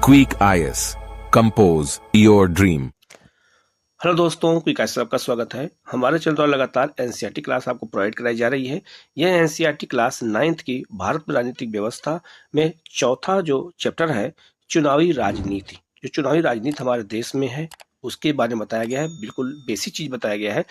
Quick IS. Compose your dream. Hello दोस्तों, quick IAS आपका स्वागत है। हमारे चैनल द्वारा लगातार एनसीईआरटी क्लास आपको प्रोवाइड कराई जा रही है। यह एनसीईआरटी क्लास 9th की भारत में राजनीतिक व्यवस्था में चौथा जो चैप्टर है, चुनावी राजनीति। जो चुनावी राजनीति हमारे देश में है उसके बारे में बताया गया है। बिल्कुल बेसिक चीज बताया गया है।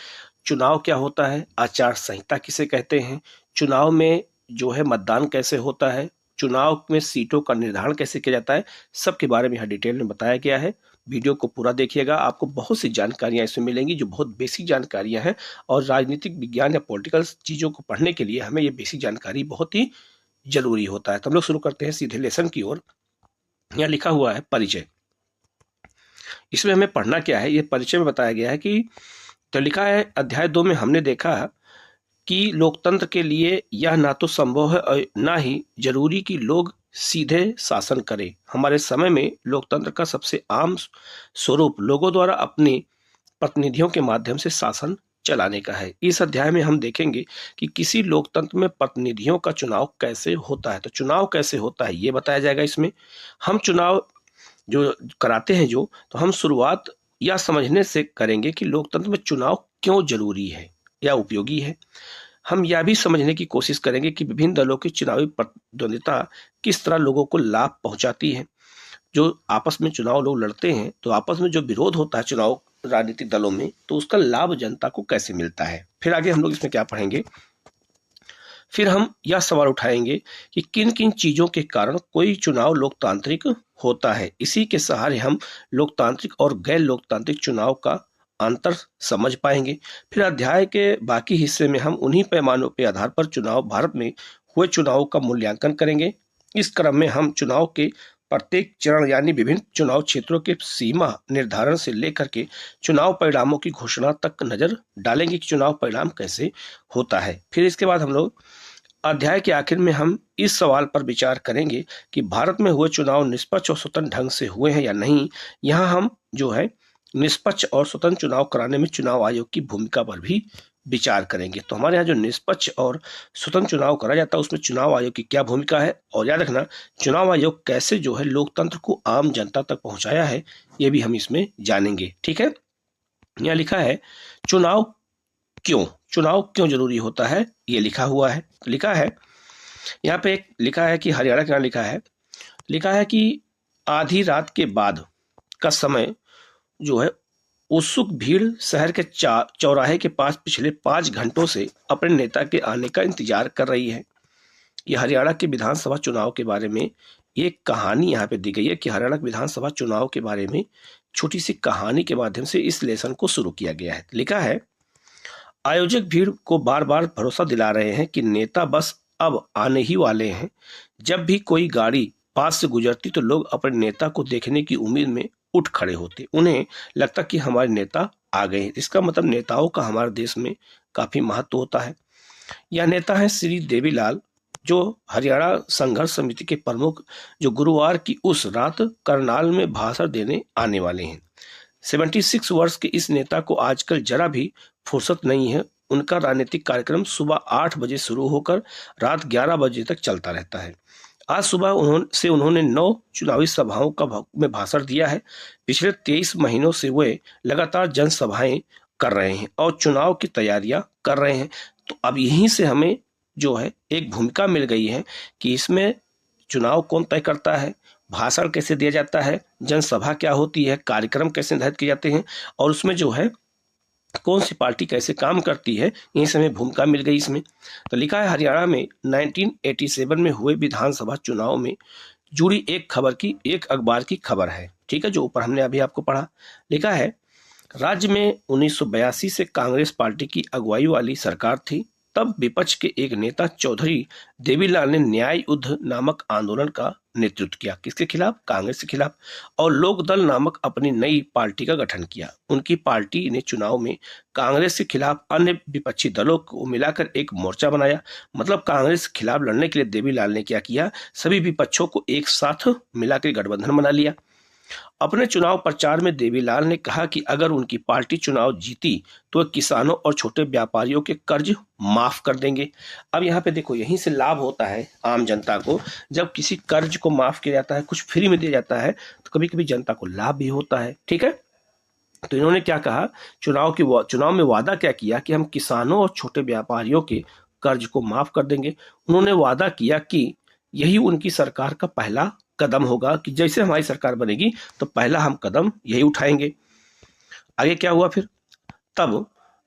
चुनाव क्या होता है, आचार संहिता किसे कहते हैं, चुनाव में जो है मतदान कैसे होता है, चुनाव में सीटों का निर्धारण कैसे किया जाता है, सबके बारे में यहाँ डिटेल में बताया गया है। वीडियो को पूरा देखिएगा, आपको बहुत सी जानकारियां इसमें मिलेंगी जो बहुत बेसिक जानकारियां हैं। और राजनीतिक विज्ञान या पॉलिटिकल चीज़ों को पढ़ने के लिए हमें ये बेसिक जानकारी बहुत ही जरूरी होता है। तो हम लोग शुरू करते हैं सीधे लेसन की ओर। यहाँ लिखा हुआ है परिचय। इसमें हमें पढ़ना क्या है, ये परिचय में बताया गया है कि तो लिखा है अध्याय 2 में हमने देखा कि लोकतंत्र के लिए यह ना तो संभव है और ना ही जरूरी कि लोग सीधे शासन करें। हमारे समय में लोकतंत्र का सबसे आम स्वरूप लोगों द्वारा अपने प्रतिनिधियों के माध्यम से शासन चलाने का है। इस अध्याय में हम देखेंगे कि किसी लोकतंत्र में प्रतिनिधियों का चुनाव कैसे होता है। तो चुनाव कैसे होता है ये बताया जाएगा। इसमें हम चुनाव जो कराते हैं तो हम शुरुआत यह समझने से करेंगे कि लोकतंत्र में चुनाव क्यों जरूरी है या उपयोगी है। हम यह भी समझने की कोशिश करेंगे कि विभिन्न दलों की चुनावी प्रतिद्वंदिता किस तरह लोगों को लाभ पहुंचाती है। जो आपस में चुनाव लोग लड़ते हैं तो आपस में जो विरोध होता है चुनाव राजनीतिक दलों में, तो उसका लाभ जनता को कैसे मिलता है। फिर आगे हम लोग इसमें क्या पढ़ेंगे, फिर हम यह सवाल उठाएंगे कि किन किन चीजों के कारण कोई चुनाव लोकतांत्रिक होता है। इसी के सहारे हम लोकतांत्रिक और गैर लोकतांत्रिक चुनाव का अंतर समझ पाएंगे। फिर अध्याय के बाकी हिस्से में हम उन्हीं पैमानों के आधार पर भारत में हुए चुनाव का मूल्यांकन करेंगे। इस क्रम में हम चुनाव के प्रत्येक चरण यानी विभिन्न चुनाव क्षेत्रों के सीमा निर्धारण से लेकर के चुनाव परिणामों की घोषणा तक नजर डालेंगे कि चुनाव परिणाम कैसे होता है। फिर इसके बाद हम लोग अध्याय के आखिर में हम इस सवाल पर विचार करेंगे कि भारत में हुए चुनाव निष्पक्ष और स्वतंत्र ढंग से हुए हैं या नहीं। यहाँ हम जो है निष्पक्ष और स्वतंत्र चुनाव कराने में चुनाव आयोग की भूमिका पर भी विचार करेंगे। तो हमारे यहाँ जो निष्पक्ष और स्वतंत्र चुनाव करा जाता है उसमें चुनाव आयोग की क्या भूमिका है, और याद रखना चुनाव आयोग कैसे जो है लोकतंत्र को आम जनता तक पहुंचाया है, ये भी हम इसमें जानेंगे। ठीक है, यहाँ लिखा है चुनाव क्यों जरूरी होता है, ये लिखा हुआ है। तो लिखा है यहाँ पे एक लिखा है कि हरियाणा के यहाँ लिखा है कि आधी रात के बाद का समय जो है उत्सुक भीड़ शहर के चौराहे के पास पिछले 5 घंटों से अपने नेता के आने का इंतजार कर रही है। यह हरियाणा के विधानसभा चुनाव के बारे में एक कहानी यहाँ पे दी गई है कि हरियाणा के विधानसभा चुनाव के बारे में छोटी सी कहानी के माध्यम से इस लेसन को शुरू किया गया है। लिखा है आयोजक भीड़ को बार बार भरोसा दिला रहे हैं कि नेता बस अब आने ही वाले हैं। जब भी कोई गाड़ी पास से गुजरती तो लोग अपने नेता को देखने की उम्मीद में उठ खड़े होते। उन्हें लगता कि हमारे नेता आ गए हैं। इसका मतलब नेताओं का हमारे देश में काफी महत्व होता है। यह नेता है श्री देवीलाल, जो हरियाणा संघर्ष समिति के प्रमुख, जो गुरुवार की उस रात करनाल में भाषण देने आने वाले हैं। 76 वर्ष के इस नेता को आजकल जरा भी फुर्सत नहीं है। उनका राजनीतिक कार्यक्रम सुबह 8 बजे शुरू होकर रात 11 बजे तक चलता रहता है। आज सुबह उन्होंने 9 चुनावी सभाओं में भाषण दिया है। पिछले 23 महीनों से वे लगातार जनसभाएं कर रहे हैं और चुनाव की तैयारियां कर रहे हैं। तो अब यहीं से हमें जो है एक भूमिका मिल गई है कि इसमें चुनाव कौन तय करता है, भाषण कैसे दिया जाता है, जनसभा क्या होती है, कार्यक्रम कैसे निर्धारित किए जाते हैं, और उसमें जो है कौन सी पार्टी कैसे काम करती है, यही से हमें भूमिका मिल गई इसमें। तो लिखा है हरियाणा में 1987 में हुए विधानसभा चुनाव में जुड़ी एक अखबार की खबर है। ठीक है, जो ऊपर हमने अभी आपको पढ़ा। लिखा है राज्य में 1982 से कांग्रेस पार्टी की अगुवाई वाली सरकार थी। तब विपक्ष के एक नेता चौधरी देवीलाल ने न्याय युद्ध नामक आंदोलन का नेतृत्व किया। किसके खिलाफ? कांग्रेस के खिलाफ। और लोक दल नामक अपनी नई पार्टी का गठन किया। उनकी पार्टी ने चुनाव में कांग्रेस के खिलाफ अन्य विपक्षी दलों को मिलाकर एक मोर्चा बनाया। मतलब कांग्रेस के खिलाफ लड़ने के लिए देवीलाल ने क्या किया, सभी विपक्षों को एक साथ मिलाकर गठबंधन बना लिया। अपने चुनाव प्रचार में देवीलाल ने कहा कि अगर उनकी पार्टी चुनाव जीती तो वे किसानों और छोटे व्यापारियों के कर्ज माफ कर देंगे। अब यहाँ पे देखो, यहीं से लाभ होता है आम जनता को। जब किसी कर्ज को माफ किया जाता है, कुछ फ्री में दिया जाता है, तो कभी कभी जनता को लाभ भी होता है। ठीक है, तो इन्होंने क्या कहा, चुनाव में वादा क्या किया कि हम किसानों और छोटे व्यापारियों के कर्ज को माफ कर देंगे। उन्होंने वादा किया कि यही उनकी सरकार का पहला कदम होगा, कि जैसे हमारी सरकार बनेगी तो पहला हम कदम यही उठाएंगे। आगे क्या हुआ फिर, तब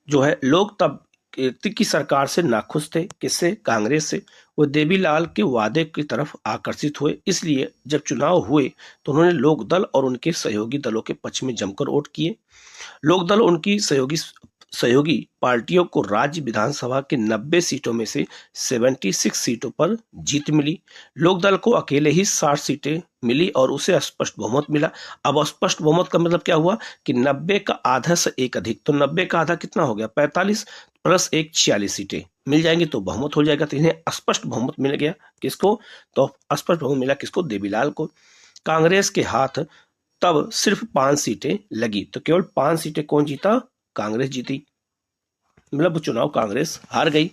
जो है लोग तब कीर्ति की सरकार से नाखुश थे। किससे? कांग्रेस से। वो देवीलाल के वादे की तरफ आकर्षित हुए, इसलिए जब चुनाव हुए तो उन्होंने लोकदल और उनके सहयोगी दलों के पक्ष में जमकर वोट किए। लोकदल उनकी सहयोगी पार्टियों को राज्य विधानसभा के 90 सीटों में से 76 सीटों पर जीत मिली। लोकदल को अकेले ही 60 सीटें मिली और उसे स्पष्ट बहुमत मिला। अब स्पष्ट बहुमत का मतलब क्या हुआ कि 90 का आधा से एक अधिक, तो 90 का आधा कितना हो गया, 45 प्लस 1 46 सीटें मिल जाएंगी तो बहुमत हो जाएगा। तो इन्हें स्पष्ट बहुमत मिल गया। किसको? तो स्पष्ट बहुमत मिला किसको? देवीलाल को। कांग्रेस के हाथ तब सिर्फ 5 सीटें लगी, तो केवल 5 सीटें कौन जीता? कांग्रेस जीती। मतलब चुनाव कांग्रेस हार गई।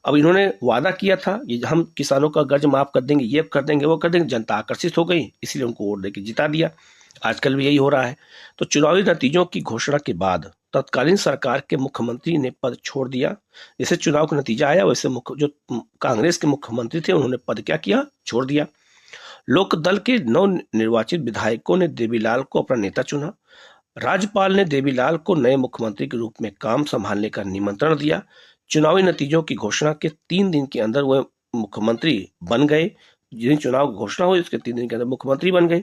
अब इन्होंने वादा किया था कि हम किसानों का कर्ज माफ कर देंगे, ये कर देंगे, वो कर देंगे। जनता आकर्षित हो गई, इसलिए उनको वोट देके जिता दिया। आजकल भी यही हो रहा है। तो चुनावी नतीजों की घोषणा के बाद तत्कालीन सरकार के मुख्यमंत्री ने पद छोड़ दिया। जैसे चुनाव का नतीजा आया वैसे जो कांग्रेस के मुख्यमंत्री थे उन्होंने पद क्या किया? छोड़ दिया। लोकदल के नव निर्वाचित विधायकों ने देवीलाल को अपना नेता चुना। राज्यपाल ने देवीलाल को नए मुख्यमंत्री के रूप में काम संभालने का निमंत्रण दिया। चुनावी नतीजों की घोषणा के 3 दिन के अंदर वह मुख्यमंत्री बन गए। जिन चुनाव की घोषणा हुई उसके 3 दिन के अंदर मुख्यमंत्री बन गए।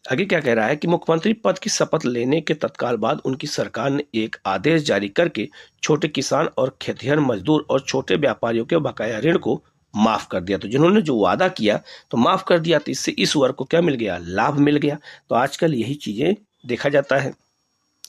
आगे क्या कह रहा है कि मुख्यमंत्री पद की शपथ लेने के तत्काल बाद उनकी सरकार ने एक आदेश जारी करके छोटे किसान और खेतिहर मजदूर और छोटे व्यापारियों के बकाया ऋण को माफ कर दिया। तो जिन्होंने जो वादा किया तो माफ कर दिया, तो इससे इस वर्ग को क्या मिल गया? लाभ मिल गया। तो आजकल यही चीजें देखा जाता है।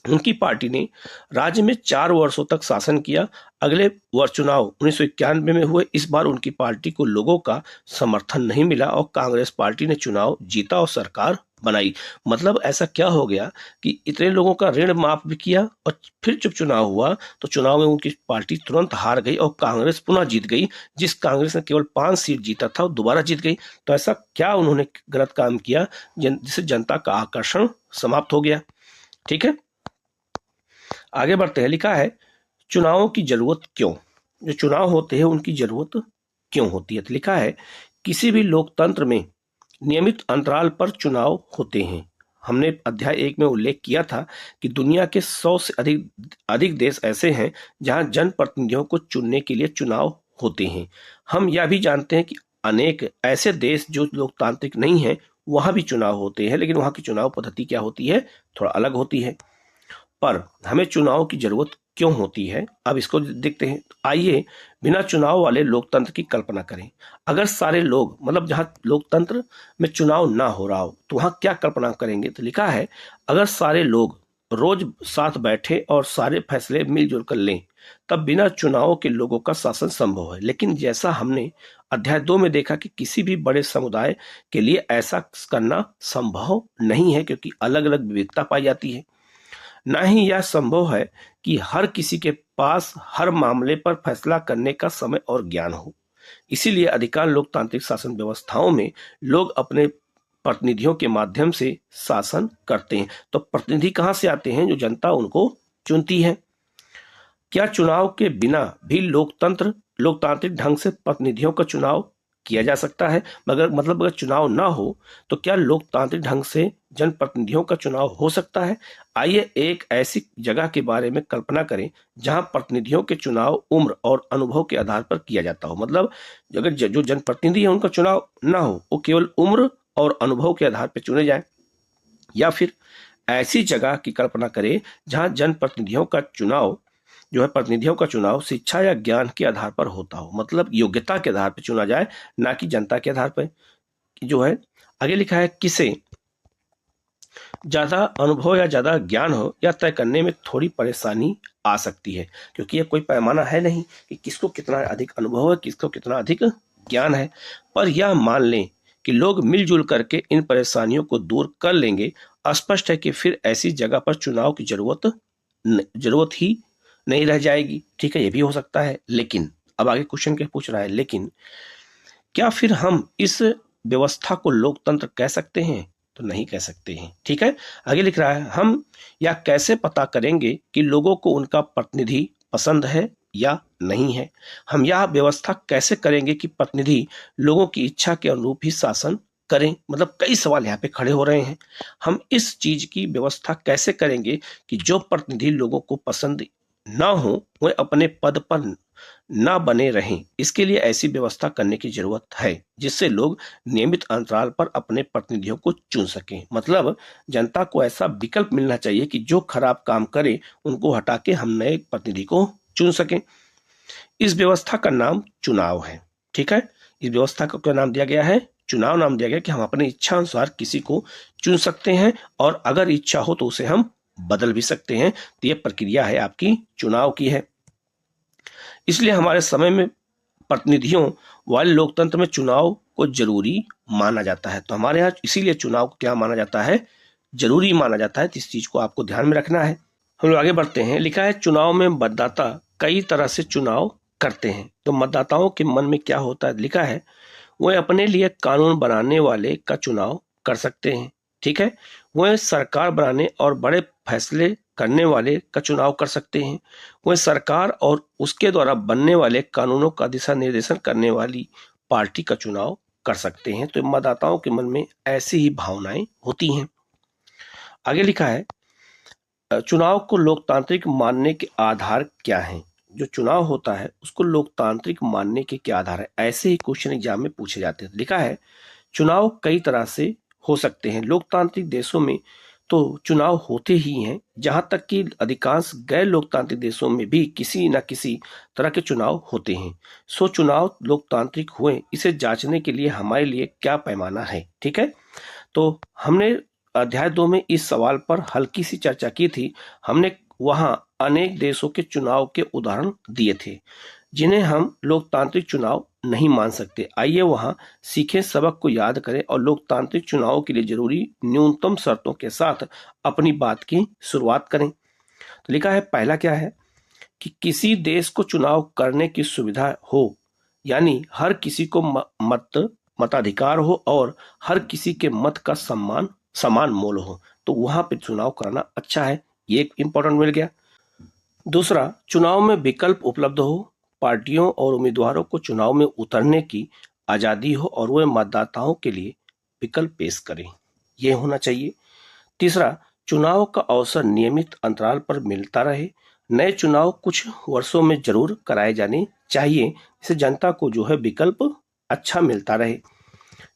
उनकी पार्टी ने राज्य में 4 वर्षों तक शासन किया। अगले वर्ष चुनाव 1991 में हुए। इस बार उनकी पार्टी को लोगों का समर्थन नहीं मिला और कांग्रेस पार्टी ने चुनाव जीता और सरकार बनाई। मतलब ऐसा क्या हो गया कि इतने लोगों का ऋण माफ भी किया और फिर जब चुनाव हुआ तो चुनाव में उनकी पार्टी तुरंत हार गई और कांग्रेस पुनः जीत गई। जिस कांग्रेस ने केवल 5 सीट जीता था वो दोबारा जीत गई। तो ऐसा क्या उन्होंने गलत काम किया जिससे जनता का आकर्षण समाप्त हो गया? ठीक है, आगे बढ़ते हैं। लिखा है चुनावों की जरूरत क्यों? जो चुनाव होते हैं उनकी जरूरत क्यों होती है? तो लिखा है किसी भी लोकतंत्र में नियमित अंतराल पर चुनाव होते हैं। हमने अध्याय 1 में उल्लेख किया था कि दुनिया के 100 से अधिक देश ऐसे हैं जहां जनप्रतिनिधियों को चुनने के लिए चुनाव होते हैं। हम यह भी जानते हैं कि अनेक ऐसे देश जो लोकतांत्रिक नहीं है वहां भी चुनाव होते हैं, लेकिन वहां की चुनाव पद्धति क्या होती है? थोड़ा अलग होती है। पर हमें चुनाव की जरूरत क्यों होती है, अब इसको देखते हैं। आइए बिना चुनाव वाले लोकतंत्र की कल्पना करें। अगर सारे लोग, मतलब जहां लोकतंत्र में चुनाव ना हो रहा हो तो वहां क्या कल्पना करेंगे? तो लिखा है अगर सारे लोग रोज साथ बैठे और सारे फैसले मिलजुल कर लें तब बिना चुनाव के लोगों का शासन संभव है। लेकिन जैसा हमने अध्याय 2 में देखा कि किसी भी बड़े समुदाय के लिए ऐसा करना संभव नहीं है, क्योंकि अलग अलग विविधता पाई जाती है। न ही यह संभव है कि हर किसी के पास हर मामले पर फैसला करने का समय और ज्ञान हो। इसीलिए अधिकांश लोकतांत्रिक शासन व्यवस्थाओं में लोग अपने प्रतिनिधियों के माध्यम से शासन करते हैं। तो प्रतिनिधि कहां से आते हैं? जो जनता उनको चुनती है। क्या चुनाव के बिना भी लोकतांत्रिक ढंग से प्रतिनिधियों का चुनाव किया जा सकता है? मगर मतलब अगर चुनाव ना हो तो क्या लोकतांत्रिक ढंग से जनप्रतिनिधियों का चुनाव हो सकता है? आइए एक ऐसी जगह के बारे में कल्पना करें जहां प्रतिनिधियों के चुनाव उम्र और अनुभव के आधार पर किया जाता हो। मतलब अगर जो जनप्रतिनिधि है उनका चुनाव ना हो, वो केवल उम्र और अनुभव के आधार पर चुने जाए। या फिर ऐसी जगह की कल्पना करें जहां जनप्रतिनिधियों का चुनाव जो है प्रतिनिधियों का चुनाव शिक्षा या ज्ञान के आधार पर होता हो। मतलब योग्यता के आधार पर चुना जाए, ना कि जनता के आधार पर। जो है आगे लिखा है किसे ज्यादा अनुभव या ज्यादा ज्ञान हो या तय करने में थोड़ी परेशानी आ सकती है, क्योंकि यह कोई पैमाना है नहीं कि किसको कितना अधिक अनुभव है, किसको कितना अधिक ज्ञान है। पर यह मान लें कि लोग मिलजुल करके इन परेशानियों को दूर कर लेंगे, स्पष्ट है कि फिर ऐसी जगह पर चुनाव की जरूरत ही नहीं रह जाएगी। ठीक है, ये भी हो सकता है, लेकिन अब आगे क्वेश्चन क्या पूछ रहा है, लेकिन क्या फिर हम इस व्यवस्था को लोकतंत्र कह सकते हैं? तो नहीं कह सकते हैं। ठीक है, आगे लिख रहा है, हम या कैसे पता करेंगे कि लोगों को उनका प्रतिनिधि पसंद है या नहीं है? हम यह व्यवस्था कैसे करेंगे कि प्रतिनिधि लोगों की इच्छा के अनुरूप ही शासन करें? मतलब कई सवाल यहाँ पे खड़े हो रहे हैं। हम इस चीज की व्यवस्था कैसे करेंगे कि जो प्रतिनिधि लोगों को पसंद ना हो वह अपने पद पर ना बने रहें? इसके लिए ऐसी व्यवस्था करने की जरूरत है जिससे लोग नियमित अंतराल पर अपने प्रतिनिधियों को चुन सकें। मतलब जनता को ऐसा विकल्प मिलना चाहिए कि जो खराब काम करे उनको हटा के हम नए प्रतिनिधि को चुन सकें। इस व्यवस्था का नाम चुनाव है। ठीक है, इस व्यवस्था को क्या नाम दिया गया है? चुनाव नाम दिया गया कि हम अपनी इच्छा अनुसार किसी को चुन सकते हैं और अगर इच्छा हो तो उसे हम बदल भी सकते हैं। तो यह प्रक्रिया है आपकी चुनाव की है। इसलिए हमारे समय में प्रतिनिधियों वाले लोकतंत्र में चुनाव को जरूरी माना जाता है। तो हमारे यहाँ इसीलिए चुनाव को क्या माना जाता है? जरूरी माना जाता है। तो इस चीज को आपको ध्यान में रखना है। हम लोग आगे बढ़ते हैं। लिखा है, चुनाव में मतदाता कई तरह से चुनाव करते हैं। तो मतदाताओं के मन में क्या होता है? लिखा है, वह अपने लिए कानून बनाने वाले का चुनाव कर सकते हैं। ठीक है, वह सरकार बनाने और बड़े फैसले करने वाले का चुनाव कर सकते हैं। वह सरकार और उसके द्वारा बनने वाले कानूनों का दिशा निर्देशन करने वाली पार्टी का चुनाव कर सकते हैं। तो मतदाताओं के मन में ऐसी ही भावनाएं होती हैं। आगे लिखा है, चुनाव को लोकतांत्रिक मानने के आधार क्या हैं? जो चुनाव होता है उसको लोकतांत्रिक मानने के क्या आधार है? ऐसे ही क्वेश्चन एग्जाम में पूछे जाते हैं। लिखा है, चुनाव कई तरह से हो सकते हैं। लोकतांत्रिक देशों में तो चुनाव होते ही हैं, जहां तक कि अधिकांश गैर लोकतांत्रिक देशों में भी किसी न किसी तरह के चुनाव होते हैं। सो चुनाव लोकतांत्रिक हुए, इसे जांचने के लिए हमारे लिए क्या पैमाना है? ठीक है, तो हमने अध्याय 2 में इस सवाल पर हल्की सी चर्चा की थी। हमने वहां अनेक देशों के चुनाव के उदाहरण दिए थे जिन्हें हम लोकतांत्रिक चुनाव नहीं मान सकते। आइए वहां सीखे सबक को याद करें और लोकतांत्रिक चुनाव के लिए जरूरी न्यूनतम शर्तों के साथ अपनी बात की शुरुआत करें। तो लिखा है, पहला क्या है कि किसी देश को चुनाव करने की सुविधा हो, यानी हर किसी को मताधिकार हो और हर किसी के मत का समान मोल हो, तो वहां पे चुनाव करना अच्छा है। ये एक इंपॉर्टेंट मिल गया। दूसरा, चुनाव में विकल्प उपलब्ध हो, पार्टियों और उम्मीदवारों को चुनाव में उतरने की आजादी हो और वे मतदाताओं के लिए विकल्प पेश करें, यह होना चाहिए। तीसरा, चुनाव का अवसर नियमित अंतराल पर मिलता रहे। नए चुनाव कुछ वर्षों में जरूर कराए जाने चाहिए, इससे जनता को जो है विकल्प अच्छा मिलता रहे।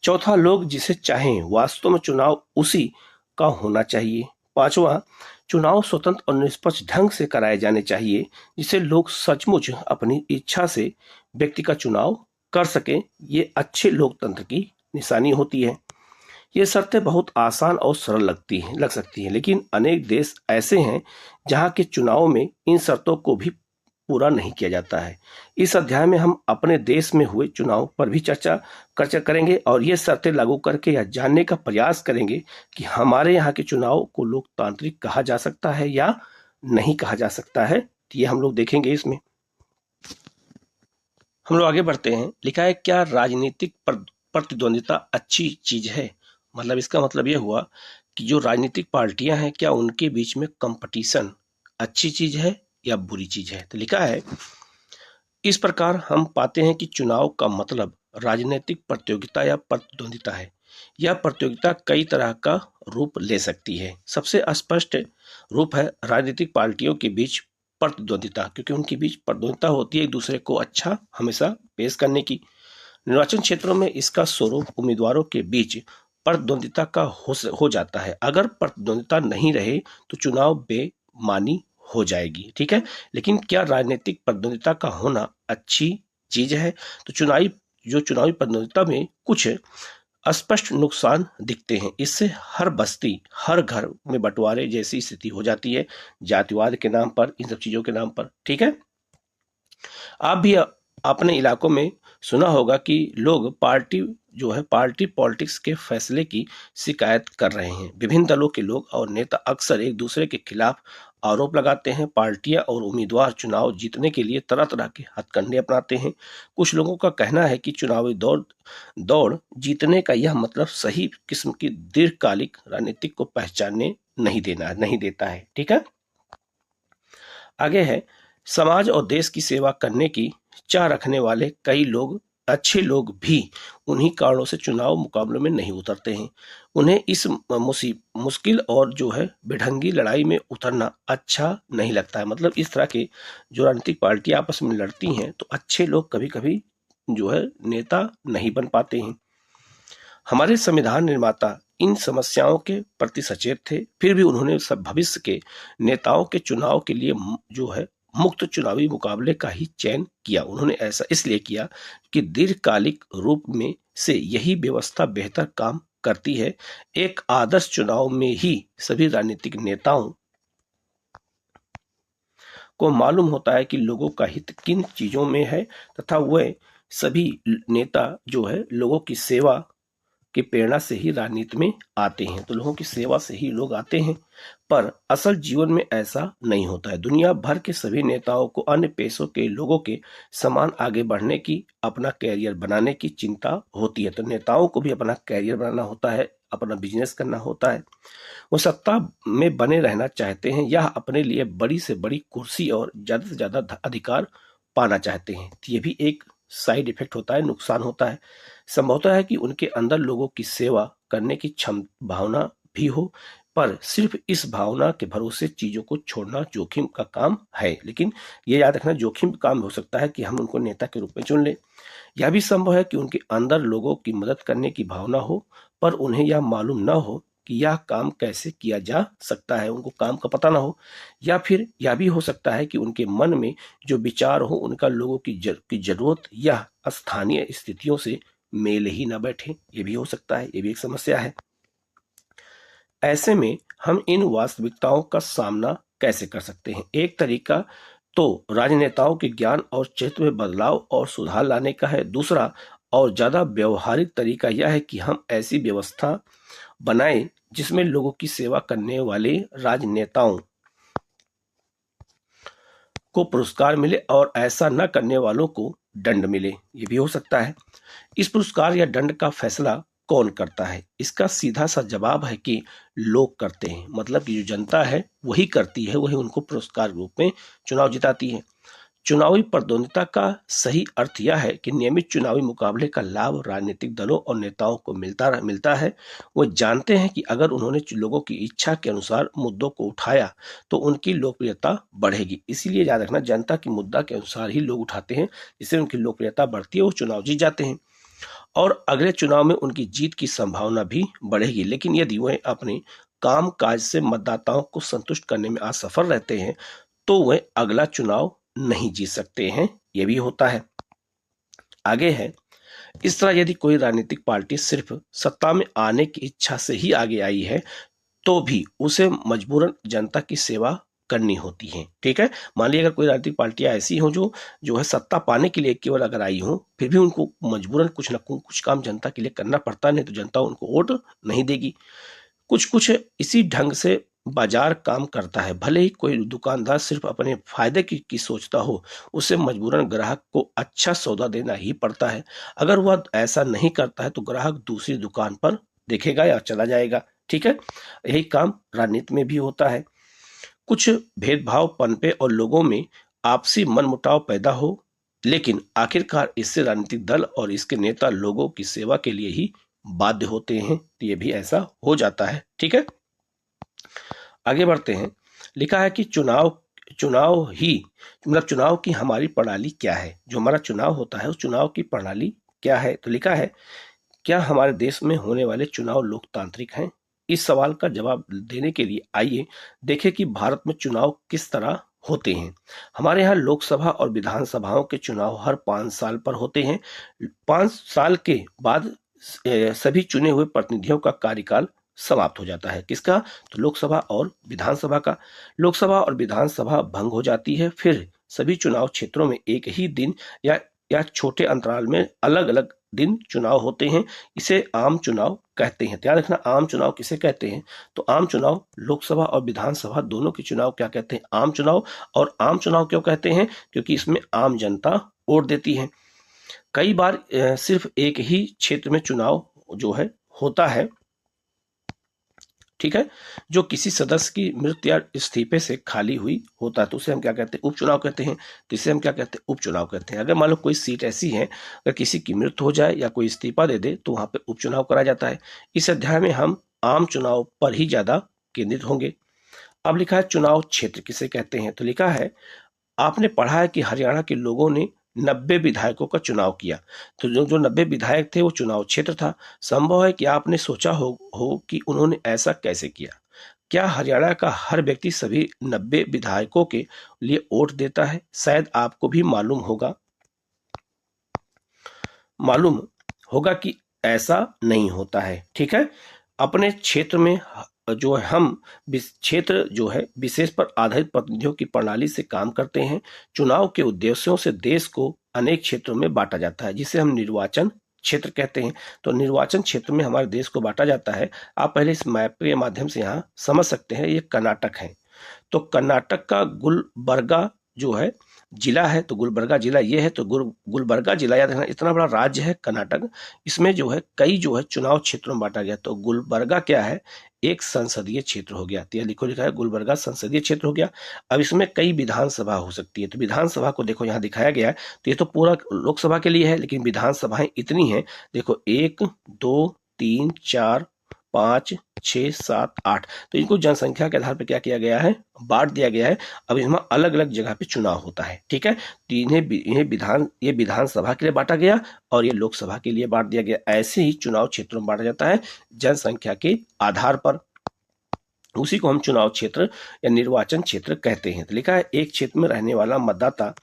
चौथा, लोग जिसे चाहें वास्तव में चुनाव उसी का होना चाहिए। पांचवा, चुनाव स्वतंत्र और निष्पक्ष ढंग से कराए जाने चाहिए, जिससे लोग सचमुच अपनी इच्छा से व्यक्ति का चुनाव कर सकें। ये अच्छे लोकतंत्र की निशानी होती है। ये शर्तें बहुत आसान और सरल लग सकती हैं, लेकिन अनेक देश ऐसे हैं जहां के चुनाव में इन शर्तों को भी पूरा नहीं किया जाता है। इस अध्याय में हम अपने देश में हुए चुनाव पर भी चर्चा करेंगे और ये शर्तें लागू करके यह जानने का प्रयास करेंगे कि हमारे यहाँ के चुनाव को लोकतांत्रिक कहा जा सकता है या नहीं कहा जा सकता है। तो ये हम लोग देखेंगे इसमें। हम लोग आगे बढ़ते हैं। लिखा है, क्या राजनीतिक प्रतिद्वंदिता अच्छी चीज है? मतलब इसका मतलब यह हुआ कि जो राजनीतिक पार्टियां हैं, क्या उनके बीच में कंपटीशन अच्छी चीज है या बुरी चीज है? तो लिखा है, इस प्रकार हम पाते हैं कि चुनाव का मतलब राजनीतिक प्रतियोगिता या प्रतिद्वंदिता है। यह प्रतियोगिता कई तरह का रूप ले सकती है। सबसे स्पष्ट रूप है राजनीतिक पार्टियों के बीच प्रतिद्वंदिता, क्योंकि उनके बीच प्रतिद्वंदिता होती है एक दूसरे को अच्छा हमेशा पेश करने की। निर्वाचन क्षेत्रों में इसका स्वरूप उम्मीदवारों के बीच प्रतिद्वंदिता का हो जाता है। अगर प्रतिद्वंदिता नहीं रहे तो चुनाव बेमानी हो जाएगी। ठीक है, लेकिन क्या राजनीतिक प्रतिद्वंदिता का होना अच्छी चीज है? तो चुनावी प्रतिद्वंदिता में कुछ स्पष्ट नुकसान दिखते हैं। इससे हर बस्ती, हर घर में बंटवारे जैसी स्थिति हो जाती है, जातिवाद के नाम पर, इन सब चीजों के नाम पर। ठीक है, आप भी अपने इलाकों में सुना होगा कि लोग पार्टी जो है पार्टी पॉलिटिक्स के फैसले की शिकायत कर रहे हैं। विभिन्न दलों के लोग और नेता अक्सर एक दूसरे के खिलाफ आरोप लगाते हैं। पार्टियां और उम्मीदवार चुनाव जीतने के लिए तरह तरह के हथकंडे अपनाते हैं। कुछ लोगों का कहना है कि चुनावी दौड़ दौड़ जीतने का यह मतलब सही किस्म की दीर्घकालिक राजनीतिक को पहचानने नहीं देता है। ठीक है, आगे है, समाज और देश की सेवा करने की चाह रखने वाले कई लोग, अच्छे लोग भी उन्हीं कारणों से चुनाव मुकाबलों में नहीं उतरते हैं। उन्हें इस मुश्किल और जो है बेढंगी लड़ाई में उतरना अच्छा नहीं लगता है। मतलब इस तरह के जो राजनीतिक पार्टी आपस में लड़ती हैं तो अच्छे लोग कभी कभी जो है नेता नहीं बन पाते हैं। हमारे संविधान निर्माता इन समस्याओं के प्रति सचेत थे, फिर भी उन्होंने सब भविष्य के नेताओं के चुनाव के लिए जो है मुक्त चुनावी मुकाबले का ही चयन किया। उन्होंने ऐसा इसलिए किया कि दीर्घकालिक रूप में से यही व्यवस्था बेहतर काम करती है। एक आदर्श चुनाव में ही सभी राजनीतिक नेताओं को मालूम होता है कि लोगों का हित किन चीजों में है तथा वह सभी नेता जो है लोगों की सेवा की प्रेरणा से ही राजनीति में आते हैं। तो लोगों की सेवा से ही लोग आते हैं, पर असल जीवन में ऐसा नहीं होता है। दुनिया भर के सभी नेताओं को अन्य पेशों के लोगों के समान आगे बढ़ने की, अपना कैरियर बनाने की चिंता होती है। तो नेताओं को भी अपना कैरियर बनाना होता है, अपना बिजनेस करना होता है। वो सत्ता में बने रहना चाहते हैं या अपने लिए बड़ी से बड़ी कुर्सी और ज्यादा से ज्यादा अधिकार पाना चाहते हैं। तो ये भी एक साइड इफेक्ट होता है, नुकसान होता है। संभवतः है कि उनके अंदर लोगों की सेवा करने की भावना भी हो, पर सिर्फ इस भावना के भरोसे चीजों को छोड़ना जोखिम का काम है। लेकिन ये याद रखना, जोखिम का काम हो सकता है कि हम उनको नेता के रूप में चुन लें। यह भी संभव है कि उनके अंदर लोगों की मदद करने की भावना हो, पर उन्हें यह मालूम न हो कि यह काम कैसे किया जा सकता है, उनको काम का पता ना हो। या फिर यह भी हो सकता है कि उनके मन में जो विचार हो उनका लोगों की जरूरत या स्थानीय स्थितियों से मेल ही ना बैठे। ये भी हो सकता है, ये भी एक समस्या है। ऐसे में हम इन वास्तविकताओं का सामना कैसे कर सकते हैं? एक तरीका तो राजनेताओं के ज्ञान और चरित्र में बदलाव और सुधार लाने का है। दूसरा और ज्यादा व्यवहारिक तरीका यह है कि हम ऐसी व्यवस्था बनाएं जिसमें लोगों की सेवा करने वाले राजनेताओं को पुरस्कार मिले और ऐसा न करने वालों को दंड मिले। ये भी हो सकता है। इस पुरस्कार या दंड का फैसला कौन करता है? इसका सीधा सा जवाब है कि लोग करते हैं। मतलब कि जो जनता है वही करती है, वही उनको पुरस्कार रूप में चुनाव जिताती है। चुनावी प्रतिद्वंदिता का सही अर्थ यह है कि नियमित चुनावी मुकाबले का लाभ राजनीतिक दलों और नेताओं को मिलता है। वो जानते हैं कि अगर उन्होंने लोगों की इच्छा के अनुसार मुद्दों को उठाया तो उनकी लोकप्रियता बढ़ेगी। इसीलिए याद रखना, जनता की मुद्दा के अनुसार ही लोग उठाते हैं, जिससे उनकी लोकप्रियता बढ़ती है, वो चुनाव जीत जाते हैं और अगले चुनाव में उनकी जीत की संभावना भी बढ़ेगी। लेकिन यदि वह अपने काम काज से मतदाताओं को संतुष्ट करने में असफल रहते हैं तो वह अगला चुनाव नहीं जीत सकते हैं। यह भी होता है। आगे है, इस तरह यदि कोई राजनीतिक पार्टी सिर्फ सत्ता में आने की इच्छा से ही आगे आई है तो भी उसे मजबूरन जनता की सेवा करनी होती है। ठीक है, मान लीजिए अगर कोई राजनीतिक पार्टियां ऐसी हो जो है सत्ता पाने के लिए केवल अगर आई हो, फिर भी उनको मजबूरन कुछ ना कुछ काम जनता के लिए करना पड़ता, नहीं तो जनता उनको वोट नहीं देगी। कुछ इसी ढंग से बाजार काम करता है। भले ही कोई दुकानदार सिर्फ अपने फायदे की सोचता हो, उसे मजबूरन ग्राहक को अच्छा सौदा देना ही पड़ता है। अगर वह ऐसा नहीं करता है तो ग्राहक दूसरी दुकान पर देखेगा या चला जाएगा। ठीक है, यही काम राजनीति में भी होता है। कुछ भेदभाव पनपे और लोगों में आपसी मनमुटाव पैदा हो, लेकिन आखिरकार इससे राजनीतिक दल और इसके नेता लोगों की सेवा के लिए ही बाध्य होते हैं। तो ये भी ऐसा हो जाता है। ठीक है, आगे बढ़ते हैं। लिखा है कि चुनाव की हमारी प्रणाली क्या है? जो हमारा चुनाव होता है उस चुनाव की प्रणाली क्या है? तो लिखा है, क्या हमारे देश में होने वाले चुनाव लोकतांत्रिक हैं? इस सवाल का जवाब देने के लिए आइए देखें कि भारत में चुनाव किस तरह होते हैं। हमारे यहाँ लोकसभा और विधानसभाओं के चुनाव हर 5 साल पर होते हैं। 5 साल के बाद सभी चुने हुए प्रतिनिधियों का कार्यकाल समाप्त हो जाता है। किसका? तो लोकसभा और विधानसभा का। लोकसभा और विधानसभा भंग हो जाती है, फिर सभी चुनाव क्षेत्रों में एक ही दिन या या छोटे अंतराल में अलग अलग दिन चुनाव होते हैं, इसे आम चुनाव कहते हैं। याद रखना, आम चुनाव किसे कहते हैं? तो आम चुनाव लोकसभा और विधानसभा दोनों के चुनाव क्या कहते हैं? आम चुनाव। और आम चुनाव क्यों कहते हैं? क्योंकि इसमें आम जनता वोट देती है। कई बार सिर्फ एक ही क्षेत्र में चुनाव जो है होता है, ठीक है, जो किसी सदस्य की मृत्यु या इस्तीफे से खाली हुई होता है, तो उसे हम क्या कहते हैं? उपचुनाव कहते हैं। तो इसे हम क्या कहते हैं? उपचुनाव कहते हैं। अगर मान लो कोई सीट ऐसी है, अगर किसी की मृत्यु हो जाए या कोई इस्तीफा दे दे, तो वहां पे उपचुनाव कराया जाता है। इस अध्याय में हम आम चुनाव पर ही ज्यादा केंद्रित होंगे। अब लिखा है चुनाव क्षेत्र किसे कहते हैं? तो लिखा है, आपने पढ़ा है कि हरियाणा के लोगों ने 90 विधायकों का चुनाव किया, तो जो जो 90 विधायक थे वो चुनाव क्षेत्र था। संभव है कि आपने सोचा हो कि उन्होंने ऐसा कैसे किया। क्या हरियाणा का हर व्यक्ति सभी 90 विधायकों के लिए वोट देता है? शायद आपको भी मालूम होगा कि ऐसा नहीं होता है। ठीक है, अपने क्षेत्र में जो है हम क्षेत्र जो है विशेष पर आधारित प्रतिनिधियों की प्रणाली से काम करते हैं। चुनाव के उद्देश्यों से देश को अनेक क्षेत्रों में बांटा जाता है, जिसे हम निर्वाचन क्षेत्र कहते हैं। तो निर्वाचन क्षेत्र में हमारे देश को बांटा जाता है। आप पहले इस मैप के माध्यम से यहाँ समझ सकते हैं, ये कर्नाटक है। तो कर्नाटक का गुलबर्गा जो है जिला है, तो गुलबर्गा जिला ये है, तो गुलबर्गा जिला, याद रखना इतना बड़ा राज्य है कर्नाटक, इसमें जो है कई जो है चुनाव क्षेत्रों में बांटा गया। तो गुलबर्गा क्या है? एक संसदीय क्षेत्र हो गया। तो यह लिखा है गुलबर्गा संसदीय क्षेत्र हो गया। अब इसमें कई विधानसभा हो सकती है, तो विधानसभा को देखो यहाँ दिखाया गया है। तो ये तो पूरा लोकसभा के लिए है, लेकिन विधानसभाएं इतनी हैं, देखो 1 2 3 4 5 6 7 8, तो इनको जनसंख्या के आधार पर क्या किया गया है? बांट दिया गया है। अब इसमें अलग अलग जगह पे चुनाव होता है। ठीक है, तो ये विधानसभा के लिए बांटा गया और ये लोकसभा के लिए बांट दिया गया। ऐसे ही चुनाव क्षेत्रों में बांटा जाता है जनसंख्या के आधार पर। उसी को हम चुनाव क्षेत्र या निर्वाचन क्षेत्र कहते हैं। तो लिखा है, एक क्षेत्र में रहने वाला मतदाता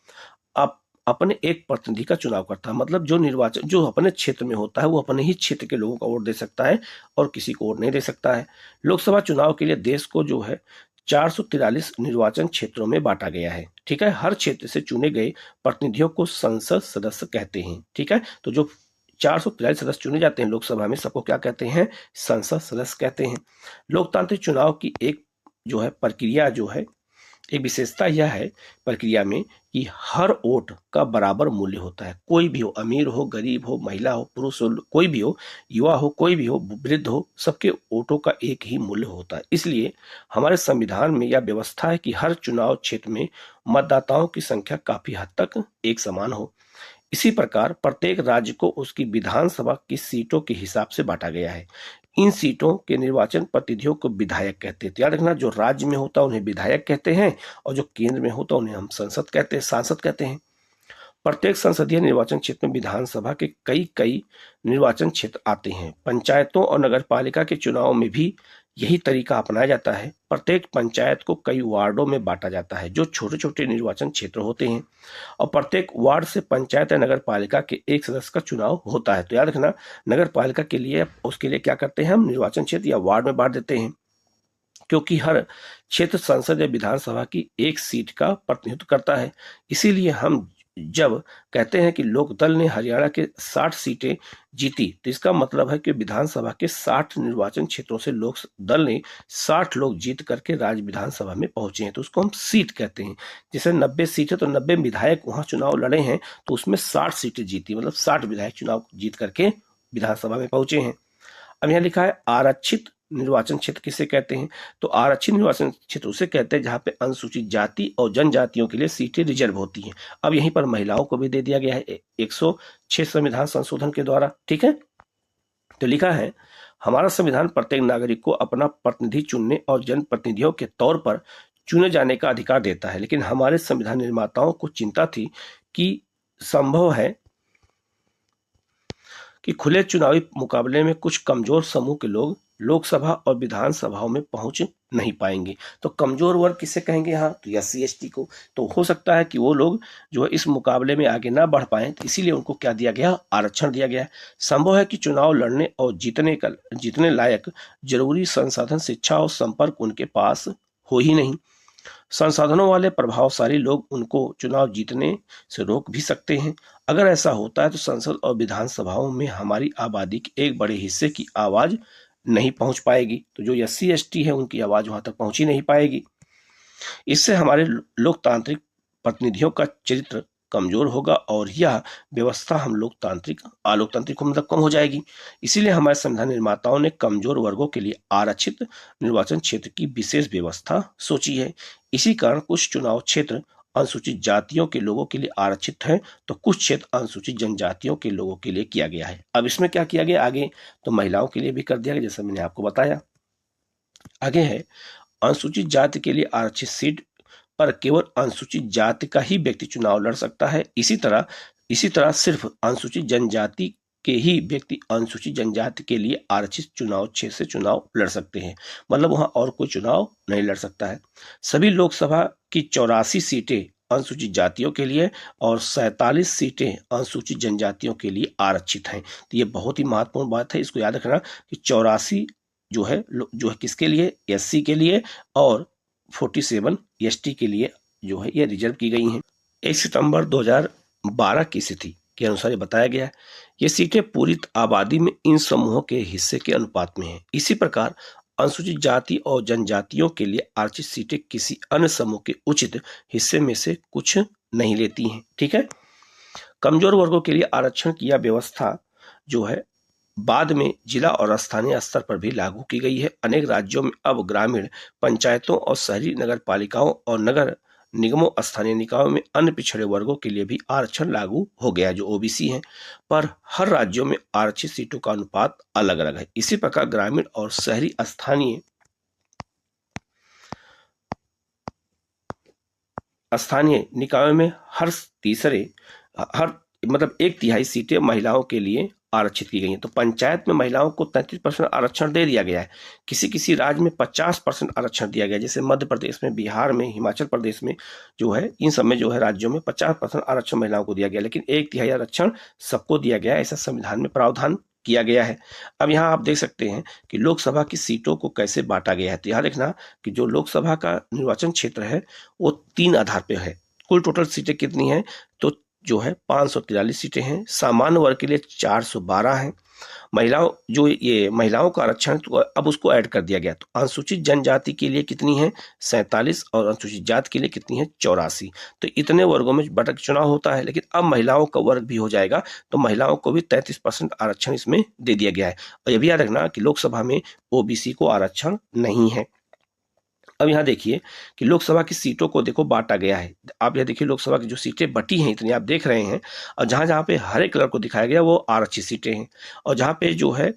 अपने एक प्रतिनिधि का चुनाव करता है। मतलब जो निर्वाचन जो अपने क्षेत्र में होता है वो अपने ही क्षेत्र के लोगों का वोट दे सकता है और किसी को वोट नहीं दे सकता है। लोकसभा चुनाव के लिए देश को जो है 443 निर्वाचन क्षेत्रों में बांटा गया है। ठीक है, हर क्षेत्र से चुने गए प्रतिनिधियों को संसद सदस्य कहते हैं। ठीक है, तो जो 443 सदस्य चुने जाते हैं लोकसभा में, सबको क्या कहते हैं? संसद सदस्य कहते हैं। लोकतांत्रिक चुनाव की एक जो है प्रक्रिया जो है, एक विशेषता यह है प्रक्रिया में कि हर वोट का बराबर मूल्य होता है। कोई भी हो, अमीर हो, गरीब हो, महिला हो, पुरुष हो, कोई भी हो, युवा हो, कोई भी हो, वृद्ध हो, सबके वोटों का एक ही मूल्य होता है। इसलिए हमारे संविधान में यह व्यवस्था है कि हर चुनाव क्षेत्र में मतदाताओं की संख्या काफी हद तक एक समान हो। इसी प्रकार प्रत्येक राज्य को उसकी विधानसभा की सीटों के हिसाब से बांटा गया है। इन सीटों के निर्वाचन प्रतिनिधियों को विधायक कहते हैं। तो याद रखना, जो राज्य में होता है उन्हें विधायक कहते हैं और जो केंद्र में होता है उन्हें हम सांसद कहते हैं। प्रत्येक संसदीय निर्वाचन क्षेत्र में विधानसभा के कई निर्वाचन क्षेत्र आते हैं। पंचायतों और नगरपालिका के चुनाव में भी यही तरीका अपनाया जाता है। प्रत्येक पंचायत को कई वार्डों में बांटा जाता है, जो छोटे छोटे निर्वाचन क्षेत्र होते हैं, और प्रत्येक वार्ड से पंचायत या नगर पालिका के एक सदस्य का चुनाव होता है। तो याद रखना, नगर पालिका के लिए उसके लिए क्या करते हैं? हम निर्वाचन क्षेत्र या वार्ड में बांट देते हैं, क्योंकि हर क्षेत्र संसद या विधानसभा की एक सीट का प्रतिनिधित्व करता है। इसीलिए हम जब कहते हैं कि लोकदल ने हरियाणा के 60 सीटें जीती, तो इसका मतलब है कि विधानसभा के 60 निर्वाचन क्षेत्रों से लोक दल ने 60 लोग जीत करके राज्य विधानसभा में पहुंचे हैं, तो उसको हम सीट कहते हैं। जैसे 90 सीटें, तो 90 विधायक वहां चुनाव लड़े हैं, तो उसमें 60 सीटें जीती, मतलब 60 विधायक चुनाव जीत करके विधानसभा में पहुंचे हैं। अब यहाँ लिखा है आरक्षित निर्वाचन क्षेत्र किसे कहते हैं? तो आरक्षित निर्वाचन क्षेत्र उसे कहते हैं जहां पे अनुसूचित जाति और जनजातियों के लिए सीटें रिजर्व होती हैं। अब यहीं पर महिलाओं को भी दे दिया गया है 106 संविधान संशोधन के द्वारा। ठीक है, तो लिखा है, हमारा संविधान प्रत्येक नागरिक को अपना प्रतिनिधि चुनने और जनप्रतिनिधियों के तौर पर चुने जाने का अधिकार देता है। लेकिन हमारे संविधान निर्माताओं को चिंता थी कि संभव है कि खुले चुनावी मुकाबले में कुछ कमजोर समूह के लोग लोकसभा और विधानसभाओं में पहुंच नहीं पाएंगे। तो कमजोर वर्ग किसे कहेंगे यहाँ? तो एससी एसटी को। तो हो सकता है कि वो लोग जो है इस मुकाबले में आगे ना बढ़ पाए, तो इसीलिए उनको क्या दिया गया? आरक्षण दिया गया। संभव है कि चुनाव लड़ने और जीतने लायक जरूरी संसाधन, शिक्षा और संपर्क उनके पास हो ही नहीं। संसाधनों वाले प्रभावशाली लोग उनको चुनाव जीतने से रोक भी सकते हैं। अगर ऐसा होता है तो संसद और विधानसभाओं में हमारी आबादी के एक बड़े हिस्से की आवाज नहीं पहुंच पाएगी। तो जो SC ST है उनकी आवाज वहां तक पहुंच ही नहीं पाएगी। इससे हमारे लोकतांत्रिक प्रतिनिधियों का चरित्र कमजोर होगा और यह व्यवस्था हम आलोकतांत्रिक मतलब कम हो जाएगी। इसीलिए हमारे संविधान निर्माताओं ने कमजोर वर्गों के लिए आरक्षित निर्वाचन क्षेत्र की विशेष व्यवस्था सोची है। इसी कारण कुछ चुनाव क्षेत्र अनुसूचित जातियों के लोगों के लिए आरक्षित है, तो कुछ क्षेत्र अनुसूचित जनजातियों के लोगों के लिए किया गया है। अब इसमें क्या किया गया आगे, तो महिलाओं के लिए भी कर दिया गया, जैसा मैंने आपको बताया। आगे है अनुसूचित जाति के लिए आरक्षित सीट पर केवल अनुसूचित जाति का ही व्यक्ति चुनाव लड़ सकता है। इसी तरह सिर्फ अनुसूचित जनजाति के ही व्यक्ति अनुसूचित जनजाति के लिए आरक्षित चुनाव क्षेत्र से चुनाव लड़ सकते हैं, मतलब वहां और कोई चुनाव नहीं लड़ सकता है। सभी लोकसभा की 84 सीटें अनुसूचित जातियों के लिए और 47 सीटें अनुसूचित जनजातियों के लिए आरक्षित हैं। तो ये बहुत ही महत्वपूर्ण बात है, इसको याद रखना कि 84 जो है किसके लिए, SC के लिए, और 47 ST के लिए जो है ये रिजर्व की गई हैं। 1 सितंबर 2012 की स्थिति के अनुसार ये बताया गया है। ये सीटें पूरी आबादी में इन समूहों के हिस्से के अनुपात में हैं। इसी प्रकार अनुसूचित जाति और जनजातियों के लिए आरक्षित सीटें किसी अन्य समूह के उचित हिस्से में से कुछ नहीं लेती हैं। ठीक है। कमजोर वर्गों के लिए आरक्षण की यह व्यवस्था जो है बाद में जिला और स्थानीय स्तर पर भी लागू की गई है। अनेक राज्यों में अब ग्रामीण पंचायतों और शहरी नगर पालिकाओं और नगर निगमों स्थानीय निकायों में अन्य पिछड़े वर्गों के लिए भी आरक्षण लागू हो गया, जो OBC हैं। पर हर राज्यों में आरक्षित सीटों का अनुपात अलग अलग है। इसी प्रकार ग्रामीण और शहरी स्थानीय निकायों में मतलब 1/3 सीटें महिलाओं के लिए आरक्षित की गई हैं। तो पंचायत में महिलाओं को 33% आरक्षण दे दिया गया है। किसी राज्य में 50% आरक्षण दिया गया, जैसे मध्य प्रदेश में, बिहार में, हिमाचल प्रदेश में जो है, इन सब में जो है राज्यों में 50% आरक्षण महिलाओं को दिया गया, लेकिन 1/3 आरक्षण सबको दिया गया, ऐसा संविधान में प्रावधान किया गया है। अब यहाँ आप देख सकते हैं कि लोकसभा की सीटों को कैसे बांटा गया है। तो यहाँ देखना कि जो लोकसभा का निर्वाचन क्षेत्र है वो 3 आधार पर है। कुल टोटल सीटें कितनी हैं, तो जो है 543 सीटें हैं। सामान्य वर्ग के लिए 412 हैं। महिलाओं का आरक्षण तो अब उसको ऐड कर दिया गया। तो अनुसूचित जनजाति के लिए कितनी है, 47, और अनुसूचित जाति के लिए कितनी है, 84। तो इतने वर्गों में बटा के चुनाव होता है, लेकिन अब महिलाओं का वर्ग भी हो जाएगा, तो महिलाओं को भी 33% आरक्षण इसमें दे दिया गया है। और यह भी याद रखना कि लोकसभा में OBC को आरक्षण नहीं है। अब यहाँ देखिए कि लोकसभा की सीटों को देखो बांटा गया है। आप यह देखिए लोकसभा की जो सीटें बटी हैं इतनी आप देख रहे हैं, और जहाँ जहाँ पे हरे कलर को दिखाया गया वो आरक्षित सीटें हैं, और जहाँ पे जो है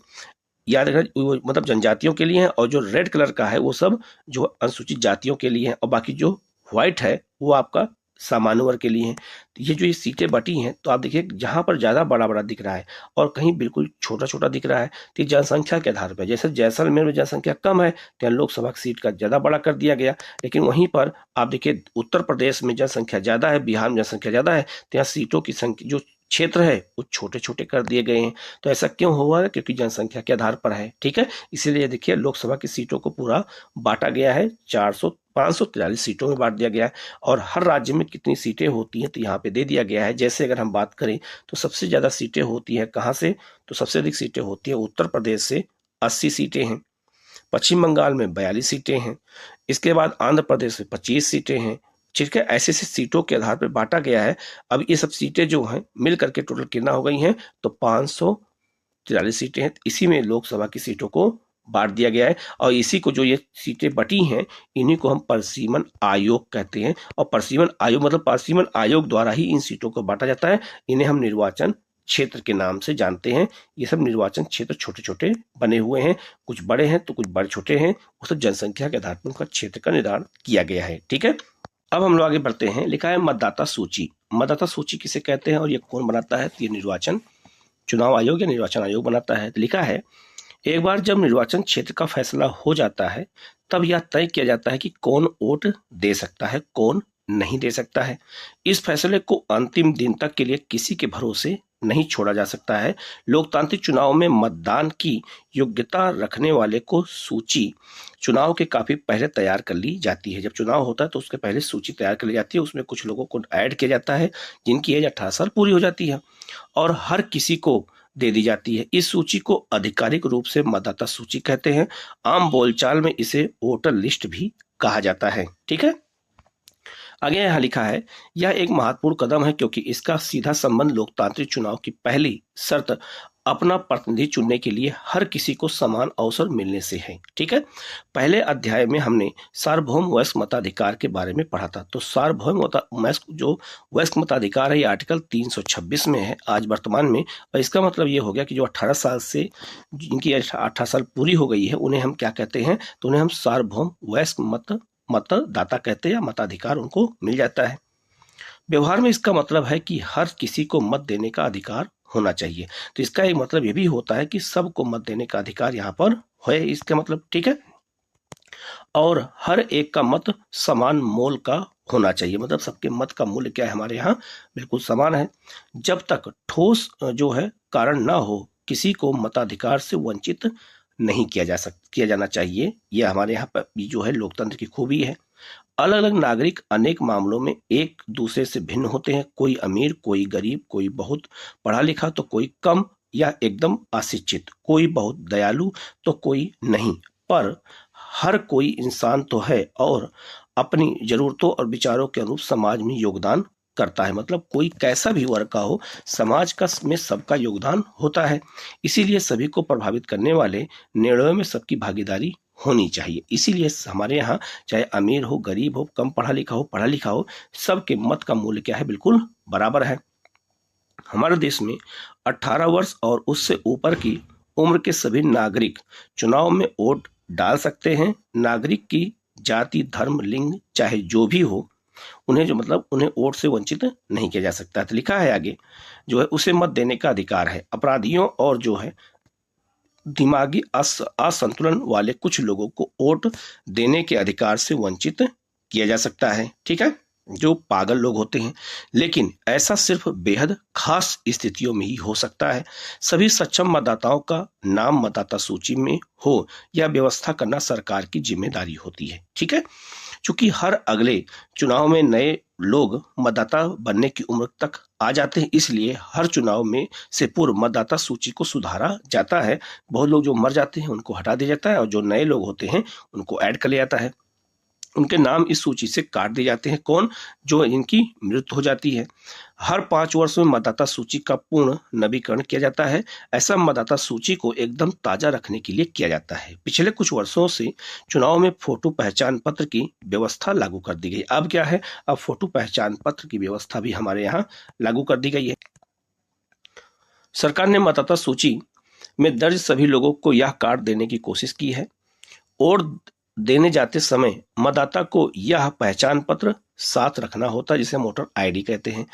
याद रखना मतलब जनजातियों के लिए है, और जो रेड कलर का है वो सब जो अनुसूचित जातियों के लिए है, और बाकी जो व्हाइट है वो आपका सामान्य वर्ग के लिए हैं। तो ये सीटें बटी हैं, तो आप देखिए जहां पर ज्यादा बड़ा बड़ा दिख रहा है और कहीं बिल्कुल छोटा छोटा दिख रहा है, तो जनसंख्या के आधार पर, जैसे जैसलमेर में जनसंख्या कम है तो यहाँ लोकसभा की सीट का ज्यादा बड़ा कर दिया गया, लेकिन वहीं पर आप देखिए उत्तर प्रदेश में जनसंख्या ज्यादा है, बिहार में जनसंख्या ज्यादा है, तो यहाँ सीटों की संख्या जो क्षेत्र है वो छोटे छोटे कर दिए गए हैं। तो ऐसा क्यों हुआ है, क्योंकि जनसंख्या के आधार पर है। ठीक है, इसीलिए देखिए लोकसभा की सीटों को पूरा बांटा गया है, 543 सीटों में बांट दिया गया है। और हर राज्य में कितनी सीटें होती हैं तो यहाँ पे दे दिया गया है। जैसे अगर हम बात करें तो सबसे ज्यादा सीटें होती हैं कहाँ से, तो सबसे अधिक सीटें होती है उत्तर प्रदेश से, 80 सीटें हैं। पश्चिम बंगाल में 42 सीटें हैं। इसके बाद आंध्र प्रदेश में 25 सीटें हैं। ठीक है, ऐसे सीटों के आधार पर बांटा गया है। अब ये सब सीटें जो हैं मिल करके टोटल कितना हो गई हैं, तो 543 सीटें हैं। इसी में लोकसभा की सीटों को बांट दिया गया है, और इसी को जो ये सीटें बटी हैं इन्हीं को हम परिसीमन आयोग कहते हैं। और परिसीमन आयोग मतलब परिसीमन आयोग द्वारा ही इन सीटों को बांटा जाता है। इन्हें हम निर्वाचन क्षेत्र के नाम से जानते हैं। ये सब निर्वाचन क्षेत्र छोटे छोटे बने हुए हैं, कुछ बड़े हैं तो कुछ बड़े छोटे हैं, वो सब जनसंख्या के आधार पर उनका क्षेत्र का निर्धारण किया गया है। ठीक है, अब हम लोग आगे बढ़ते हैं। लिखा है मतदाता सूची। मतदाता सूची किसे कहते हैं और ये कौन बनाता है, तो ये निर्वाचन चुनाव आयोग या निर्वाचन आयोग बनाता है। तो लिखा है एक बार जब निर्वाचन क्षेत्र का फैसला हो जाता है तब यह तय किया जाता है कि कौन वोट दे सकता है, कौन नहीं दे सकता है। इस फैसले को अंतिम दिन तक के लिए किसी के भरोसे नहीं छोड़ा जा सकता है। लोकतांत्रिक चुनाव में मतदान की योग्यता रखने वाले को सूची चुनाव के काफी पहले तैयार कर ली जाती है। जब चुनाव होता है तो उसके पहले सूची तैयार कर ली जाती है, उसमें कुछ लोगों को ऐड किया जाता है जिनकी एज 18 साल पूरी हो जाती है और हर किसी को दे दी जाती है। इस सूची को आधिकारिक रूप से मतदाता सूची कहते हैं। आम बोलचाल में इसे वोटर लिस्ट भी कहा जाता है। ठीक है, आगे यहाँ लिखा है, यह एक महत्वपूर्ण कदम है क्योंकि इसका सीधा संबंध लोकतांत्रिक चुनाव की पहली शर्त अपना प्रतिनिधि चुनने के लिए हर किसी को समान अवसर मिलने से है। ठीक है, पहले अध्याय में हमने सार्वभौम वयस्क मताधिकार के बारे में पढ़ा था। तो सार्वभौम वयस्क मताधिकार है, ये आर्टिकल 326 में है आज वर्तमान में, और इसका मतलब ये हो गया कि जो 18 साल से जिनकी 18 साल पूरी हो गई है उन्हें हम क्या कहते हैं, तो उन्हें हम सार्वभौम वयस्क मतदाता कहते हैं या मताधिकार उनको मिल जाता है। व्यवहार में इसका मतलब है कि हर किसी को मत देने का अधिकार होना चाहिए। तो इसका एक मतलब ये भी होता है कि सबको मत देने का अधिकार यहाँ पर है, इसका मतलब। ठीक है, और हर एक का मत समान मोल का होना चाहिए, मतलब सबके मत का मूल्य क्या है हमारे यहाँ बिल्कुल समान है। जब तक ठोस जो है कारण ना हो किसी को मताधिकार से वंचित नहीं किया जाना चाहिए। यह हमारे यहाँ पर जो है लोकतंत्र की खूबी है। अलग अलग नागरिक अनेक मामलों में एक दूसरे से भिन्न होते हैं, कोई अमीर, कोई गरीब, कोई बहुत पढ़ा लिखा तो कोई कम या एकदम अशिक्षित, कोई बहुत दयालु तो कोई नहीं, पर हर कोई इंसान तो है और अपनी जरूरतों और विचारों के अनुरूप समाज में योगदान करता है। मतलब कोई कैसा भी वर्ग का हो, समाज का में सबका योगदान होता है। इसीलिए सभी को प्रभावित करने वाले निर्णयों में सबकी भागीदारी होनी चाहिए। इसीलिए हमारे यहाँ चाहे अमीर हो, गरीब हो, कम पढ़ा लिखा हो, सबके मत का मूल्य क्या है, बिल्कुल बराबर है। हमारे देश में 18 वर्ष और उससे ऊपर की उम्र के सभी नागरिक चुनाव में वोट डाल सकते हैं। नागरिक की जाति, धर्म, लिंग चाहे जो भी हो, उन्हें वोट से वंचित नहीं किया जा सकता। तो लिखा है आगे जो है उसे मत देने का अधिकार है। अपराधियों और जो है दिमागी असंतुलन वाले कुछ लोगों को वोट देने के अधिकार से वंचित किया जा सकता है। ठीक है, जो पागल लोग होते हैं, लेकिन ऐसा सिर्फ बेहद खास स्थितियों में ही हो सकता है। सभी सक्षम मतदाताओं का नाम मतदाता सूची में हो यह व्यवस्था करना सरकार की जिम्मेदारी होती है। ठीक है, चूंकि हर अगले चुनाव में नए लोग मतदाता बनने की उम्र तक आ जाते हैं, इसलिए हर चुनाव में से पूर्व मतदाता सूची को सुधारा जाता है। बहुत लोग जो मर जाते हैं उनको हटा दिया जाता है और जो नए लोग होते हैं उनको ऐड कर लिया जाता है। उनके नाम इस सूची से काट दिए जाते हैं, कौन, जो इनकी मृत्यु हो जाती है। हर 5 वर्ष में मतदाता सूची का पूर्ण नवीकरण किया जाता है। ऐसा मतदाता सूची को एकदम ताजा रखने के लिए किया जाता है। पिछले कुछ वर्षों से चुनाव में फोटो पहचान पत्र की व्यवस्था लागू कर दी गई। अब क्या है, अब फोटो पहचान पत्र की व्यवस्था भी हमारे यहाँ लागू कर दी गई है। सरकार ने मतदाता सूची में दर्ज सभी लोगों को यह कार्ड देने की कोशिश की है और देने जाते समय मतदाता को यह पहचान पत्र साथ रखना होता है, जिसे वोटर आईडी कहते हैं,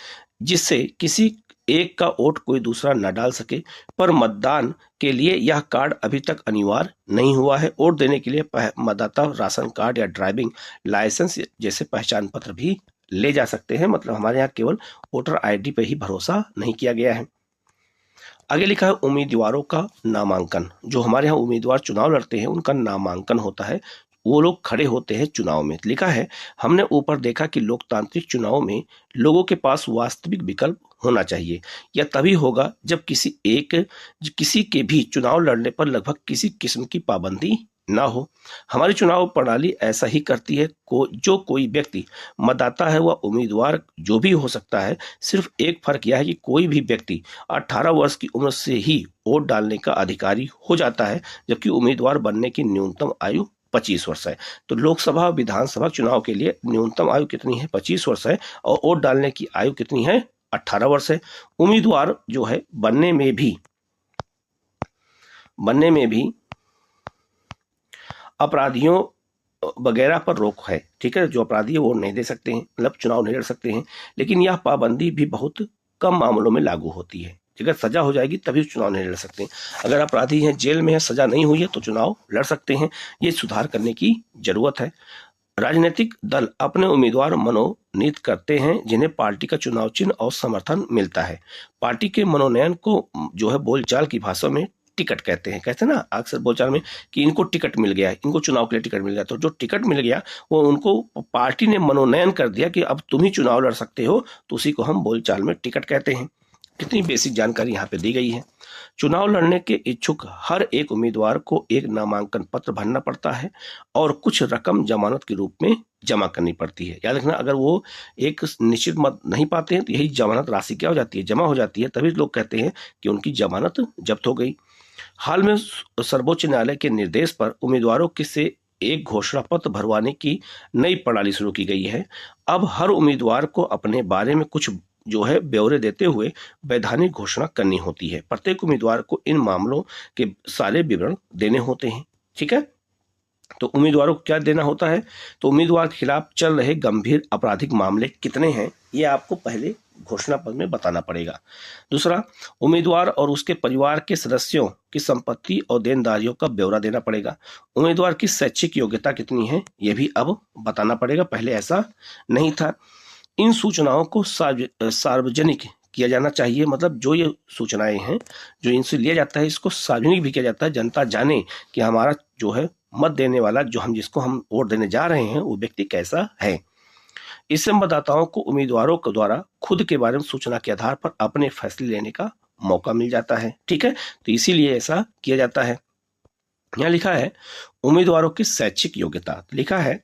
जिससे किसी एक का वोट कोई दूसरा न डाल सके। पर मतदान के लिए यह कार्ड अभी तक अनिवार्य नहीं हुआ है। वोट देने के लिए मतदाता राशन कार्ड या ड्राइविंग लाइसेंस जैसे पहचान पत्र भी ले जा सकते हैं। मतलब हमारे यहाँ केवल वोटर आईडी पर ही भरोसा नहीं किया गया है। आगे लिखा है उम्मीदवारों का नामांकन। जो हमारे यहाँ उम्मीदवार चुनाव लड़ते हैं उनका नामांकन होता है, वो लोग खड़े होते हैं चुनाव में। लिखा है, हमने ऊपर देखा कि लोकतांत्रिक चुनाव में लोगों के पास वास्तविक विकल्प होना चाहिए। यह तभी होगा जब किसी के भी चुनाव लड़ने पर लगभग किसी किस्म की पाबंदी ना हो। हमारी चुनाव प्रणाली ऐसा ही करती है। जो कोई व्यक्ति मतदाता है वह उम्मीदवार जो भी हो सकता है। सिर्फ एक फर्क यह है कि कोई भी व्यक्ति 18 वर्ष की उम्र से ही वोट डालने का अधिकारी हो जाता है, जबकि उम्मीदवार बनने की न्यूनतम आयु 25 वर्ष है। तो लोकसभा विधानसभा चुनाव के लिए न्यूनतम आयु कितनी है, 25 वर्ष है, और वोट डालने की आयु कितनी है, 18 वर्ष है। उम्मीदवार जो है बनने में भी अपराधियों वगैरह पर रोक है। ठीक है, जो अपराधी है वो नहीं दे सकते हैं, मतलब चुनाव नहीं लड़ सकते हैं। लेकिन यह पाबंदी भी बहुत कम मामलों में लागू होती है। अगर सजा हो जाएगी तभी चुनाव नहीं लड़ सकते। अगर अपराधी हैं, जेल में है, सजा नहीं हुई है तो चुनाव लड़ सकते हैं। ये सुधार करने की जरूरत है। राजनीतिक दल अपने उम्मीदवार मनोनीत करते हैं जिन्हें पार्टी का चुनाव चिन्ह और समर्थन मिलता है। पार्टी के मनोनयन को जो है बोलचाल की भाषा में टिकट कहते हैं। कहते हैं ना अक्सर बोलचाल में कि इनको टिकट मिल गया, इनको चुनाव के लिए टिकट मिल गया। तो जो टिकट मिल गया वो उनको पार्टी ने मनोनयन कर दिया कि अब तुम ही चुनाव लड़ सकते हो, तो उसी को हम बोलचाल में टिकट कहते हैं। कितनी बेसिक जानकारी यहाँ पे दी गई है। चुनाव लड़ने के इच्छुक हर एक उम्मीदवार को एक नामांकन पत्र भरना पड़ता है और कुछ रकम जमानत के रूप में जमा करनी पड़ती है। याद रखना, अगर वो एक निश्चित मत नहीं पाते हैं तो यही जमानत राशि क्या हो जाती है, जमा हो जाती है। तभी लोग कहते हैं कि उनकी जमानत जब्त हो गई। हाल में सर्वोच्च न्यायालय के निर्देश पर उम्मीदवारों के से एक घोषणा पत्र भरवाने की नई प्रणाली शुरू की गई है। अब हर उम्मीदवार को अपने बारे में कुछ जो है ब्यौरे देते हुए वैधानिक घोषणा करनी होती है। प्रत्येक उम्मीदवार को इन मामलों के सारे विवरण देने होते हैं। ठीक है, तो उम्मीदवारों को क्या देना होता है, तो उम्मीदवार के खिलाफ चल रहे गंभीर आपराधिक मामले कितने हैं ये आपको पहले घोषणा पत्र में बताना पड़ेगा। दूसरा, उम्मीदवार और उसके परिवार के सदस्यों की संपत्ति और देनदारियों का ब्यौरा देना पड़ेगा। उम्मीदवार की शैक्षिक योग्यता कितनी है ये भी अब बताना पड़ेगा, पहले ऐसा नहीं था। इन सूचनाओं को सार्वजनिक किया जाना चाहिए। मतलब जो ये सूचनाएं हैं जो इनसे लिया जाता है इसको सार्वजनिक भी किया जाता है, जनता जाने कि हमारा जो है मत देने वाला, जो हम जिसको हम वोट देने जा रहे हैं वो व्यक्ति कैसा है। इससे मतदाताओं को उम्मीदवारों के द्वारा खुद के बारे में सूचना के आधार पर अपने फैसले लेने का मौका मिल जाता है। ठीक है, तो इसीलिए ऐसा किया जाता है। यहाँ लिखा है उम्मीदवारों की शैक्षिक योग्यता। लिखा है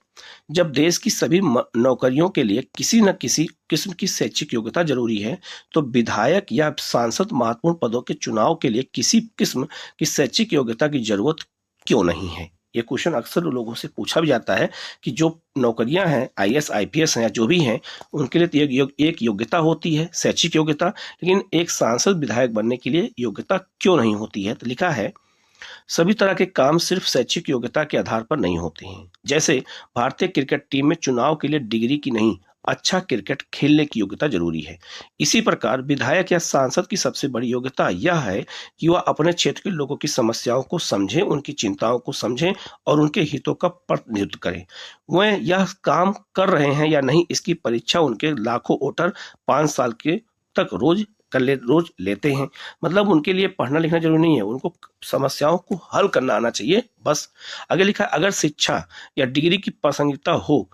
जब देश की सभी नौकरियों के लिए किसी न किसी किस्म की शैक्षिक योग्यता जरूरी है, तो विधायक या सांसद महत्वपूर्ण पदों के चुनाव के लिए किसी किस्म की शैक्षिक योग्यता की जरूरत क्यों नहीं है। ये क्वेश्चन अक्सर लोगों से पूछा भी जाता है कि जो नौकरियां हैं IAS IPS हैं या जो भी हैं उनके लिए एक योग्यता होती है, शैक्षिक योग्यता, लेकिन एक सांसद विधायक बनने के लिए योग्यता क्यों नहीं होती है। तो लिखा है सभी तरह के काम सिर्फ शैक्षिक योग्यता के आधार पर नहीं होते हैं। जैसे भारतीय क्रिकेट टीम में चुनाव के लिए डिग्री की नहीं, अच्छा क्रिकेट खेलने की योग्यता जरूरी है। इसी प्रकार विधायक या सांसद की सबसे बड़ी योग्यता यह है कि वह अपने क्षेत्र के लोगों की समस्याओं को समझें, उनकी चिंताओं को समझें और उनके हितों का प्रतिनिधित्व करें। वह यह काम कर रहे हैं या नहीं इसकी परीक्षा उनके लाखों वोटर 5 साल के तक रोज लेते हैं। मतलब उनके लिए पढ़ना लिखना जरूरी नहीं है, उनको समस्याओं को हल करना आना चाहिए बस। आगे लिखा है अगर शिक्षा या डिग्री की प्रासंगिकता हो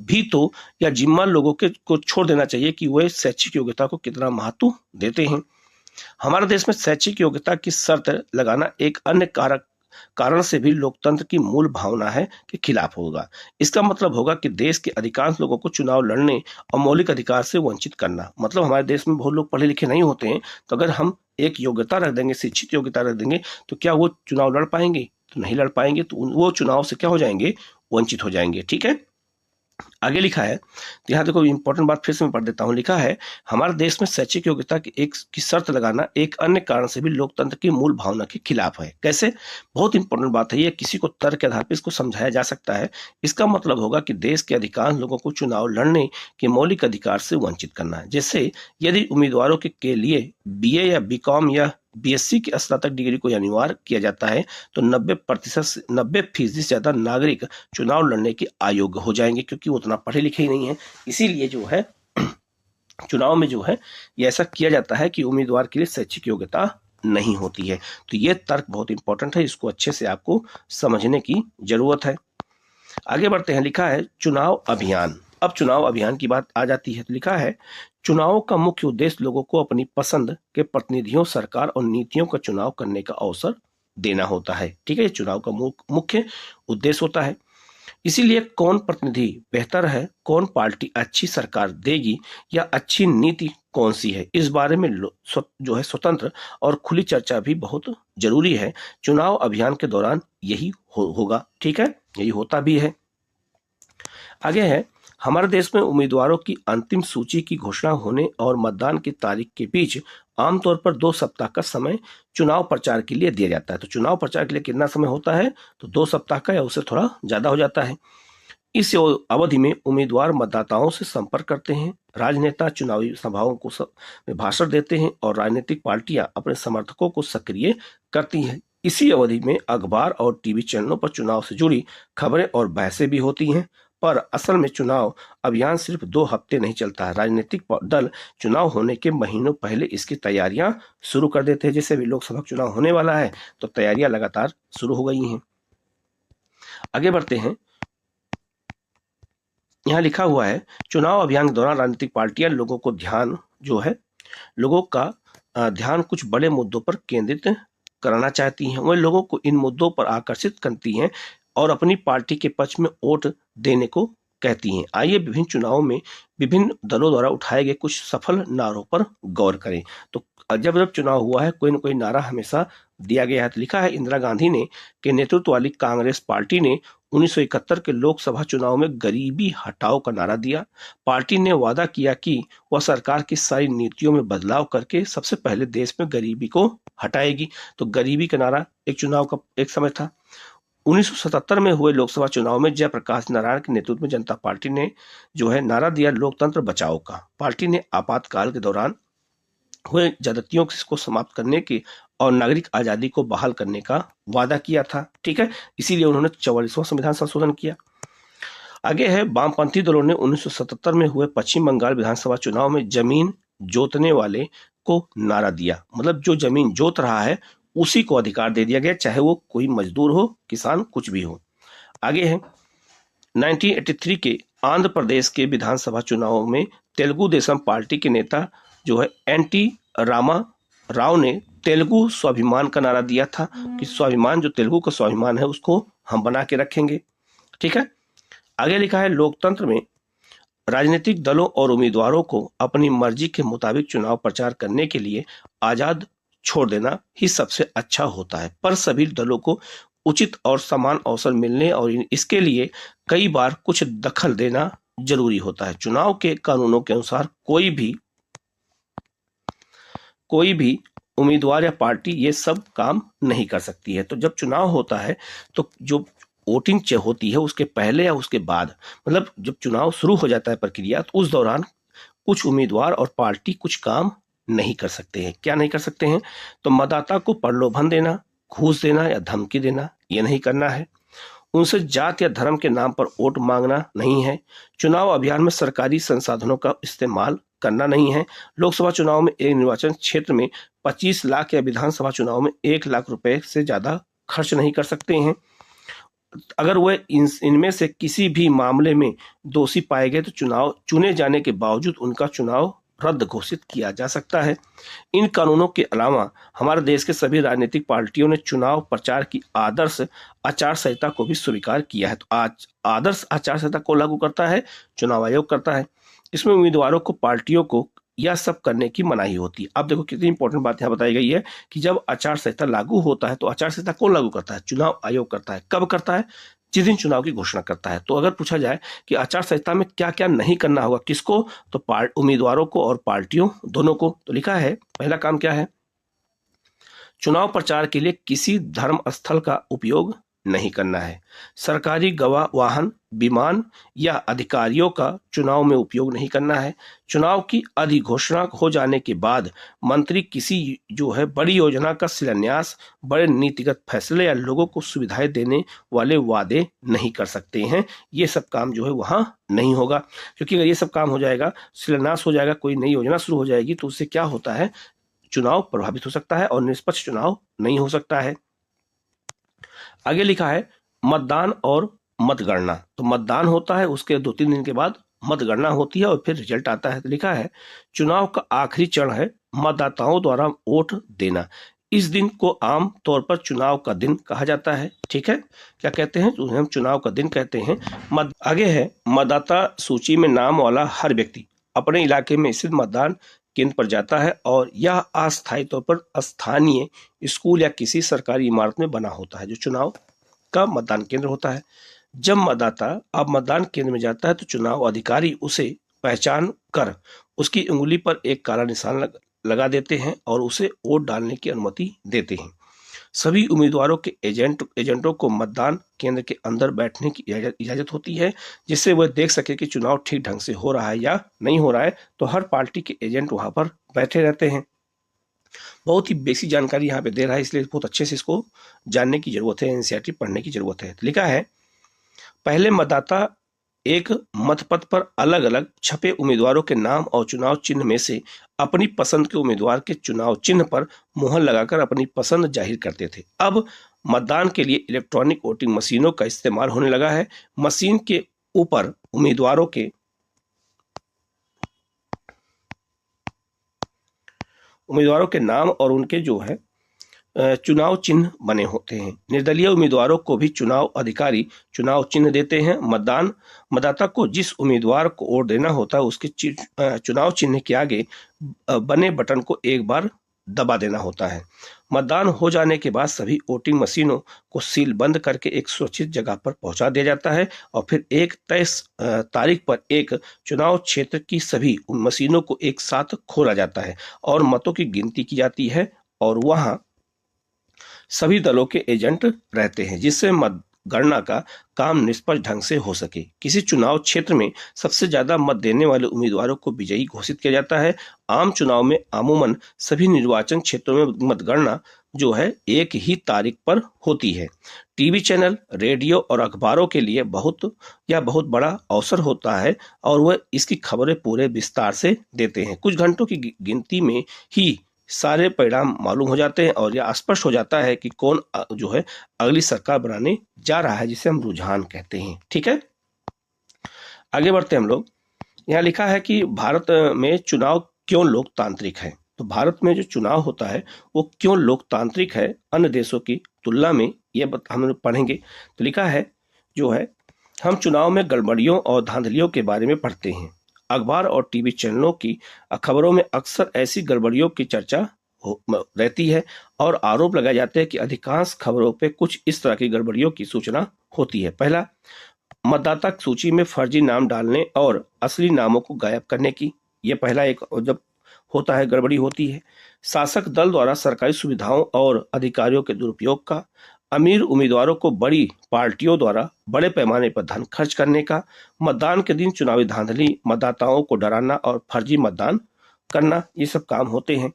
भी तो यह जिम्मा लोगों को छोड़ देना चाहिए कि वे शैक्षिक योग्यता को कितना महत्व देते हैं। हमारे देश में शैक्षिक योग्यता की शर्त लगाना एक अन्य कारण से भी लोकतंत्र की मूल भावना है के खिलाफ होगा। इसका मतलब होगा कि देश के अधिकांश लोगों को चुनाव लड़ने और मौलिक अधिकार से वंचित करना। मतलब हमारे देश में बहुत लोग पढ़े लिखे नहीं होते हैं, तो अगर हम एक योग्यता रख देंगे, शिक्षित योग्यता रख देंगे, तो क्या वो चुनाव लड़ पाएंगे? तो नहीं लड़ पाएंगे, तो वो चुनाव से क्या हो जाएंगे, वंचित हो जाएंगे। ठीक है, आगे लिखा है, तो यहाँ देखो इंपॉर्टेंट बात फिर से मैं पढ़ देता हूँ। लिखा है हमारे देश में शैक्षिक योग्यता की शर्त लगाना एक अन्य कारण से भी लोकतंत्र की मूल भावना के खिलाफ है। कैसे? बहुत इंपॉर्टेंट बात है ये, किसी को तर्क के आधार पर इसको समझाया जा सकता है। इसका मतलब होगा कि देश के अधिकांश लोगों को चुनाव लड़ने के मौलिक अधिकार से वंचित करना है। जैसे यदि उम्मीदवारों के लिए BA या BCom या BSc की स्नातक डिग्री को अनिवार्य किया जाता है तो 90% से ज्यादा नागरिक चुनाव लड़ने के अयोग्य हो जाएंगे, क्योंकि वो उतना पढ़े लिखे ही नहीं है। इसीलिए जो है चुनाव में जो है ये ऐसा किया जाता है कि उम्मीदवार के लिए शैक्षिक योग्यता नहीं होती है। तो ये तर्क बहुत इंपॉर्टेंट है, इसको अच्छे से आपको समझने की जरूरत है। आगे बढ़ते हैं। लिखा है चुनाव अभियान। अब चुनाव अभियान की बात आ जाती है। तो लिखा है चुनाव का मुख्य उद्देश्य लोगों को अपनी पसंद के प्रतिनिधियों, सरकार और नीतियों का चुनाव करने का अवसर देना होता है। ठीक है, ये चुनाव का मुख्य उद्देश्य होता है। इसीलिए कौन प्रतिनिधि बेहतर है, कौन पार्टी अच्छी सरकार देगी या अच्छी नीति कौन सी है, इस बारे में जो है स्वतंत्र और खुली चर्चा भी बहुत जरूरी है। चुनाव अभियान के दौरान यही होगा। ठीक है, यही होता भी है। आगे है हमारे देश में उम्मीदवारों की अंतिम सूची की घोषणा होने और मतदान की तारीख के बीच आमतौर पर 2 सप्ताह का समय चुनाव प्रचार के लिए दिया जाता है। तो चुनाव प्रचार के लिए कितना समय होता है, तो 2 सप्ताह का या उससे थोड़ा ज्यादा हो जाता है। इस अवधि में उम्मीदवार मतदाताओं से संपर्क करते हैं, राजनेता चुनावी सभाओं को में भाषण देते हैं और राजनीतिक पार्टियां अपने समर्थकों को सक्रिय करती हैं। इसी अवधि में अखबार और टीवी चैनलों पर चुनाव से जुड़ी खबरें और बहसें भी होती हैं। पर असल में चुनाव अभियान सिर्फ 2 हफ्ते नहीं चलता है। राजनीतिक दल चुनाव होने के महीनों पहले इसकी तैयारियां शुरू कर देते हैं। जैसे अभी लोकसभा चुनाव होने वाला है तो तैयारियां लगातार शुरू हो गई हैं। आगे बढ़ते हैं। यहाँ लिखा हुआ है, चुनाव अभियान के दौरान राजनीतिक पार्टियां लोगों का ध्यान कुछ बड़े मुद्दों पर केंद्रित करना चाहती हैं। वह लोगों को इन मुद्दों पर आकर्षित करती हैं और अपनी पार्टी के पक्ष में वोट देने को कहती हैं। आइए विभिन्न चुनावों में विभिन्न दलों द्वारा उठाए गए कुछ सफल नारों पर गौर करें। तो जब चुनाव हुआ है कोई न कोई नारा हमेशा दिया गया है। तो लिखा है, इंदिरा गांधी के नेतृत्व वाली कांग्रेस पार्टी ने 1971 के लोकसभा चुनाव में गरीबी हटाओ का नारा दिया। पार्टी ने वादा किया कि वह सरकार की सारी नीतियों में बदलाव करके सबसे पहले देश में गरीबी को हटाएगी। तो गरीबी का नारा एक चुनाव का एक समय था। 1977 में हुए लोकसभा चुनाव में जयप्रकाश नारायण के नेतृत्व में जनता पार्टी ने नारा दिया लोकतंत्र बचाओ का। पार्टी ने आपातकाल के दौरान हुए ज्यादतियों को समाप्त करने की और नागरिक आजादी को बहाल करने का वादा किया था। ठीक है, इसीलिए उन्होंने 44वां संविधान संशोधन किया। आगे है, वामपंथी दलों ने 1977 में हुए पश्चिम बंगाल विधानसभा चुनाव में जमीन जोतने वाले को नारा दिया। मतलब जो जमीन जोत रहा है उसी को अधिकार दे दिया गया, चाहे वो कोई मजदूर हो, किसान, कुछ भी हो। आगे है, 1983 के आंध्र प्रदेश के विधानसभा चुनाव में तेलुगु देशम पार्टी के नेता एनटी रामा राव ने तेलुगु स्वाभिमान का नारा दिया था कि स्वाभिमान, जो तेलुगु का स्वाभिमान है उसको हम बना के रखेंगे। ठीक है, आगे लिखा है, लोकतंत्र में राजनीतिक दलों और उम्मीदवारों को अपनी मर्जी के मुताबिक चुनाव प्रचार करने के लिए आजाद छोड़ देना ही सबसे अच्छा होता है, पर सभी दलों को उचित और समान अवसर मिलने और इसके लिए कई बार कुछ दखल देना जरूरी होता है। चुनाव के कानूनों के अनुसार कोई भी उम्मीदवार या पार्टी ये सब काम नहीं कर सकती है। तो जब चुनाव होता है तो जो वोटिंग होती है उसके पहले या उसके बाद, मतलब जब चुनाव शुरू हो जाता है प्रक्रिया, तो उस दौरान कुछ उम्मीदवार और पार्टी कुछ काम नहीं कर सकते हैं। क्या नहीं कर सकते हैं? तो मतदाता को प्रलोभन देना, घूस देना या धमकी देना, ये नहीं करना है। उनसे जात या धर्म के नाम पर वोट मांगना नहीं है। चुनाव अभियान में सरकारी संसाधनों का इस्तेमाल करना नहीं है। लोकसभा चुनाव में एक निर्वाचन क्षेत्र में 25 लाख या विधानसभा चुनाव में 1 लाख रुपए से ज्यादा खर्च नहीं कर सकते हैं। अगर वह इनमें से किसी भी मामले में दोषी पाए गए तो चुनाव चुने जाने के बावजूद उनका चुनाव रद्द घोषित किया जा सकता है। इन कानूनों के अलावा हमारे देश के सभी राजनीतिक पार्टियों ने चुनाव प्रचार की आदर्श आचार संहिता को भी स्वीकार किया है। तो आज आदर्श आचार संहिता को लागू करता है चुनाव आयोग करता है। इसमें उम्मीदवारों को, पार्टियों को यह सब करने की मनाही होती है। अब देखो कितनी इंपॉर्टेंट बात यहाँ बताई गई है कि जब आचार संहिता लागू होता है तो आचार संहिता कौन लागू करता है? चुनाव आयोग करता है। कब करता है? जिस दिन चुनाव की घोषणा करता है। तो अगर पूछा जाए कि आचार संहिता में क्या क्या नहीं करना होगा, किसको? तो उम्मीदवारों को और पार्टियों दोनों को। तो लिखा है, पहला काम क्या है? चुनाव प्रचार के लिए किसी धर्म स्थल का उपयोग नहीं करना है। सरकारी गवाह, वाहन, विमान या अधिकारियों का चुनाव में उपयोग नहीं करना है। चुनाव की अधिघोषणा हो जाने के बाद मंत्री किसी बड़ी योजना का शिलान्यास, बड़े नीतिगत फैसले या लोगों को सुविधाएं देने वाले वादे नहीं कर सकते हैं। ये सब काम वहां नहीं होगा, क्योंकि अगर ये सब काम हो जाएगा, शिलान्यास हो जाएगा, कोई नई योजना शुरू हो जाएगी, तो उससे क्या होता है? चुनाव प्रभावित हो सकता है और निष्पक्ष चुनाव नहीं हो सकता है। आगे लिखा है, मतदान और मतगणना। तो मतदान होता है, उसके 2-3 दिन के बाद मतगणना होती है और फिर रिजल्ट आता है। तो लिखा है, चुनाव का आखिरी चरण है मतदाताओं द्वारा वोट देना। इस दिन को आम तौर पर चुनाव का दिन कहा जाता है। ठीक है, क्या कहते हैं? तो हम चुनाव का दिन कहते हैं। आगे है, मतदाता सूची में नाम वाला हर व्यक्ति अपने इलाके में स्थित मतदान केंद्र पर जाता है और यह अस्थायी तौर पर स्थानीय स्कूल या किसी सरकारी इमारत में बना होता है, जो चुनाव का मतदान केंद्र होता है। जब मतदाता अब मतदान केंद्र में जाता है तो चुनाव अधिकारी उसे पहचान कर उसकी उंगली पर एक काला निशान लगा देते हैं और उसे वोट डालने की अनुमति देते हैं। सभी उम्मीदवारों के एजेंटों को मतदान केंद्र के अंदर बैठने की इजाजत होती है, जिससे वह देख सके कि चुनाव ठीक ढंग से हो रहा है या नहीं हो रहा है। तो हर पार्टी के एजेंट वहां पर बैठे रहते हैं। बहुत ही बेसिक जानकारी यहाँ पे दे रहा है, इसलिए बहुत अच्छे से इसको जानने की जरूरत है, एनसीईआरटी पढ़ने की जरूरत है। तो लिखा है, पहले मतदाता एक मतपत्र पर अलग अलग छपे उम्मीदवारों के नाम और चुनाव चिन्ह में से अपनी पसंद के उम्मीदवार के चुनाव चिन्ह पर मुहर लगाकर अपनी पसंद जाहिर करते थे। अब मतदान के लिए इलेक्ट्रॉनिक वोटिंग मशीनों का इस्तेमाल होने लगा है। मशीन के ऊपर उम्मीदवारों के नाम और उनके जो है चुनाव चिन्ह बने होते हैं। निर्दलीय उम्मीदवारों को भी चुनाव अधिकारी चुनाव चिन्ह देते हैं। मतदाता को जिस उम्मीदवार को वोट देना होता है उसके चुनाव चिन्ह के आगे बने बटन को एक बार दबा देना होता है। मतदान हो जाने के बाद सभी वोटिंग मशीनों को सील बंद करके एक सुरक्षित जगह पर पहुंचा दिया जाता है और फिर एक तय तारीख पर एक चुनाव क्षेत्र की सभी उन मशीनों को एक साथ खोला जाता है और मतों की गिनती की जाती है और वहां सभी दलों के एजेंट रहते हैं, जिससे मतगणना का काम निष्पक्ष ढंग से हो सके। किसी चुनाव क्षेत्र में सबसे ज्यादा मत देने वाले उम्मीदवारों को विजयी घोषित किया जाता है। आम चुनाव में अमूमन सभी निर्वाचन क्षेत्रों में मतगणना जो है एक ही तारीख पर होती है। टीवी चैनल, रेडियो और अखबारों के लिए बहुत बड़ा अवसर होता है और वह इसकी खबरें पूरे विस्तार से देते हैं। कुछ घंटों की गिनती में ही सारे परिणाम मालूम हो जाते हैं और यह स्पष्ट हो जाता है कि कौन जो है अगली सरकार बनाने जा रहा है, जिसे हम रुझान कहते हैं। ठीक है, आगे बढ़ते हैं हम लोग। यहाँ लिखा है कि भारत में चुनाव क्यों लोकतांत्रिक है। तो भारत में जो चुनाव होता है वो क्यों लोकतांत्रिक है अन्य देशों की तुलना में, ये हम लोग पढ़ेंगे। तो लिखा है जो है, हम चुनाव में गड़बड़ियों और धांधलियों के बारे में पढ़ते हैं। अखबार और टीवी चैनलों की खबरों में अक्सर ऐसी गड़बड़ियों की चर्चा रहती है और आरोप लगाए जाते हैं कि अधिकांश खबरों पे कुछ इस तरह की गड़बड़ियों की सूचना होती है। पहला, मतदाता सूची में फर्जी नाम डालने और असली नामों को गायब करने की, यह पहला एक जब होता है गड़बड़ी होती है। शासक दल द्वारा सरकारी सुविधाओं और अधिकारियों के दुरुपयोग का, अमीर उम्मीदवारों को बड़ी पार्टियों द्वारा बड़े पैमाने पर धन खर्च करने का, मतदान के दिन चुनावी धांधली, मतदाताओं को डराना और फर्जी मतदान करना, ये सब काम होते हैं।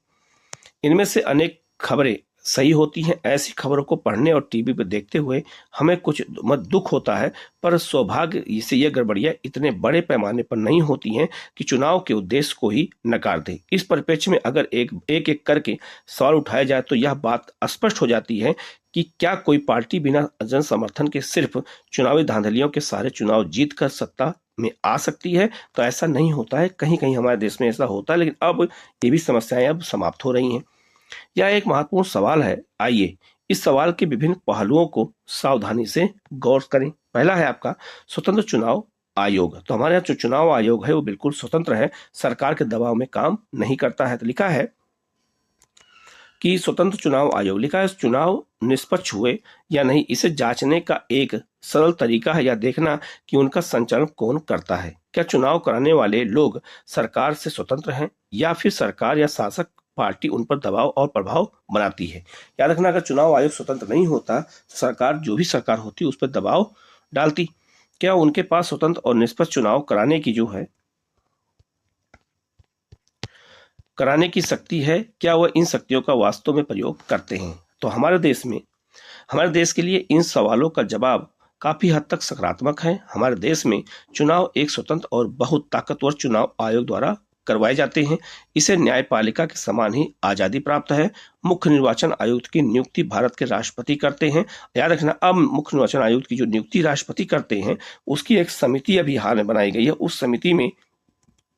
इनमें से अनेक खबरें सही होती हैं। ऐसी खबरों को पढ़ने और टीवी पर देखते हुए हमें कुछ दुख होता है, पर सौभाग्य से यह गड़बड़ियां इतने बड़े पैमाने पर नहीं होती हैं कि चुनाव के उद्देश्य को ही नकार दे। इस परिप्रेक्ष्य में अगर एक करके सवाल उठाया जाए तो यह बात स्पष्ट हो जाती है कि क्या कोई पार्टी बिना जन समर्थन के सिर्फ चुनावी धांधलियों के सारे चुनाव जीत कर सत्ता में आ सकती है। तो ऐसा नहीं होता है, कहीं कहीं हमारे देश में ऐसा होता है, लेकिन अब ये भी समस्याएं अब समाप्त हो रही हैं। यह एक महत्वपूर्ण सवाल है। आइए इस सवाल के विभिन्न पहलुओं को सावधानी से गौर करें। पहला है आपका स्वतंत्र चुनाव आयोग। तो हमारे यहाँ जो चुनाव आयोग है वो बिल्कुल स्वतंत्र है, सरकार के दबाव में काम नहीं करता है। तो लिखा है कि स्वतंत्र चुनाव आयोग, लिखा है चुनाव निष्पक्ष हुए या नहीं इसे जांचने का एक सरल तरीका है यह देखना कि उनका संचालन कौन करता है। क्या चुनाव कराने वाले लोग सरकार से स्वतंत्र हैं या फिर सरकार या शासक पार्टी उन पर दबाव और प्रभाव बनाती है। याद रखना, अगर चुनाव आयोग स्वतंत्र नहीं होता तो सरकार, जो भी सरकार होती, उस पर दबाव डालती। क्या उनके पास स्वतंत्र और निष्पक्ष चुनाव कराने की शक्ति है? क्या वह इन शक्तियों का वास्तव में प्रयोग करते हैं? तो हमारे देश के लिए इन सवालों का जवाब काफी हद तक सकारात्मक है। हमारे देश में चुनाव एक स्वतंत्र और बहुत ताकतवर चुनाव आयोग द्वारा करवाए जाते हैं। इसे न्यायपालिका के समान ही आजादी प्राप्त है। मुख्य निर्वाचन आयुक्त की नियुक्ति भारत के राष्ट्रपति करते हैं। याद रखना, अब मुख्य निर्वाचन आयुक्त की जो नियुक्ति राष्ट्रपति करते हैं उसकी एक समिति अभी हाल में बनाई गई है। उस समिति में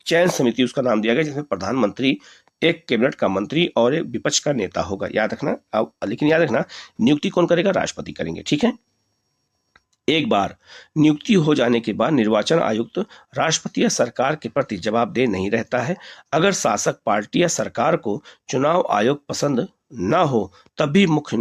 चयन समिति उसका नाम दिया गया, जिसमें प्रधानमंत्री, एक कैबिनेट का मंत्री और एक विपक्ष का नेता होगा। याद रखना, लेकिन याद रखना नियुक्ति कौन करेगा? राष्ट्रपति करेंगे। ठीक है, एक बार नियुक्ति हो जाने के बाद निर्वाचन आयुक्त राष्ट्रपति या सरकार के प्रति जवाबदेह नहीं रहता है। अगर शासक पार्टी या सरकार को चुनाव आयोग पसंद न हो तब भी मुख्य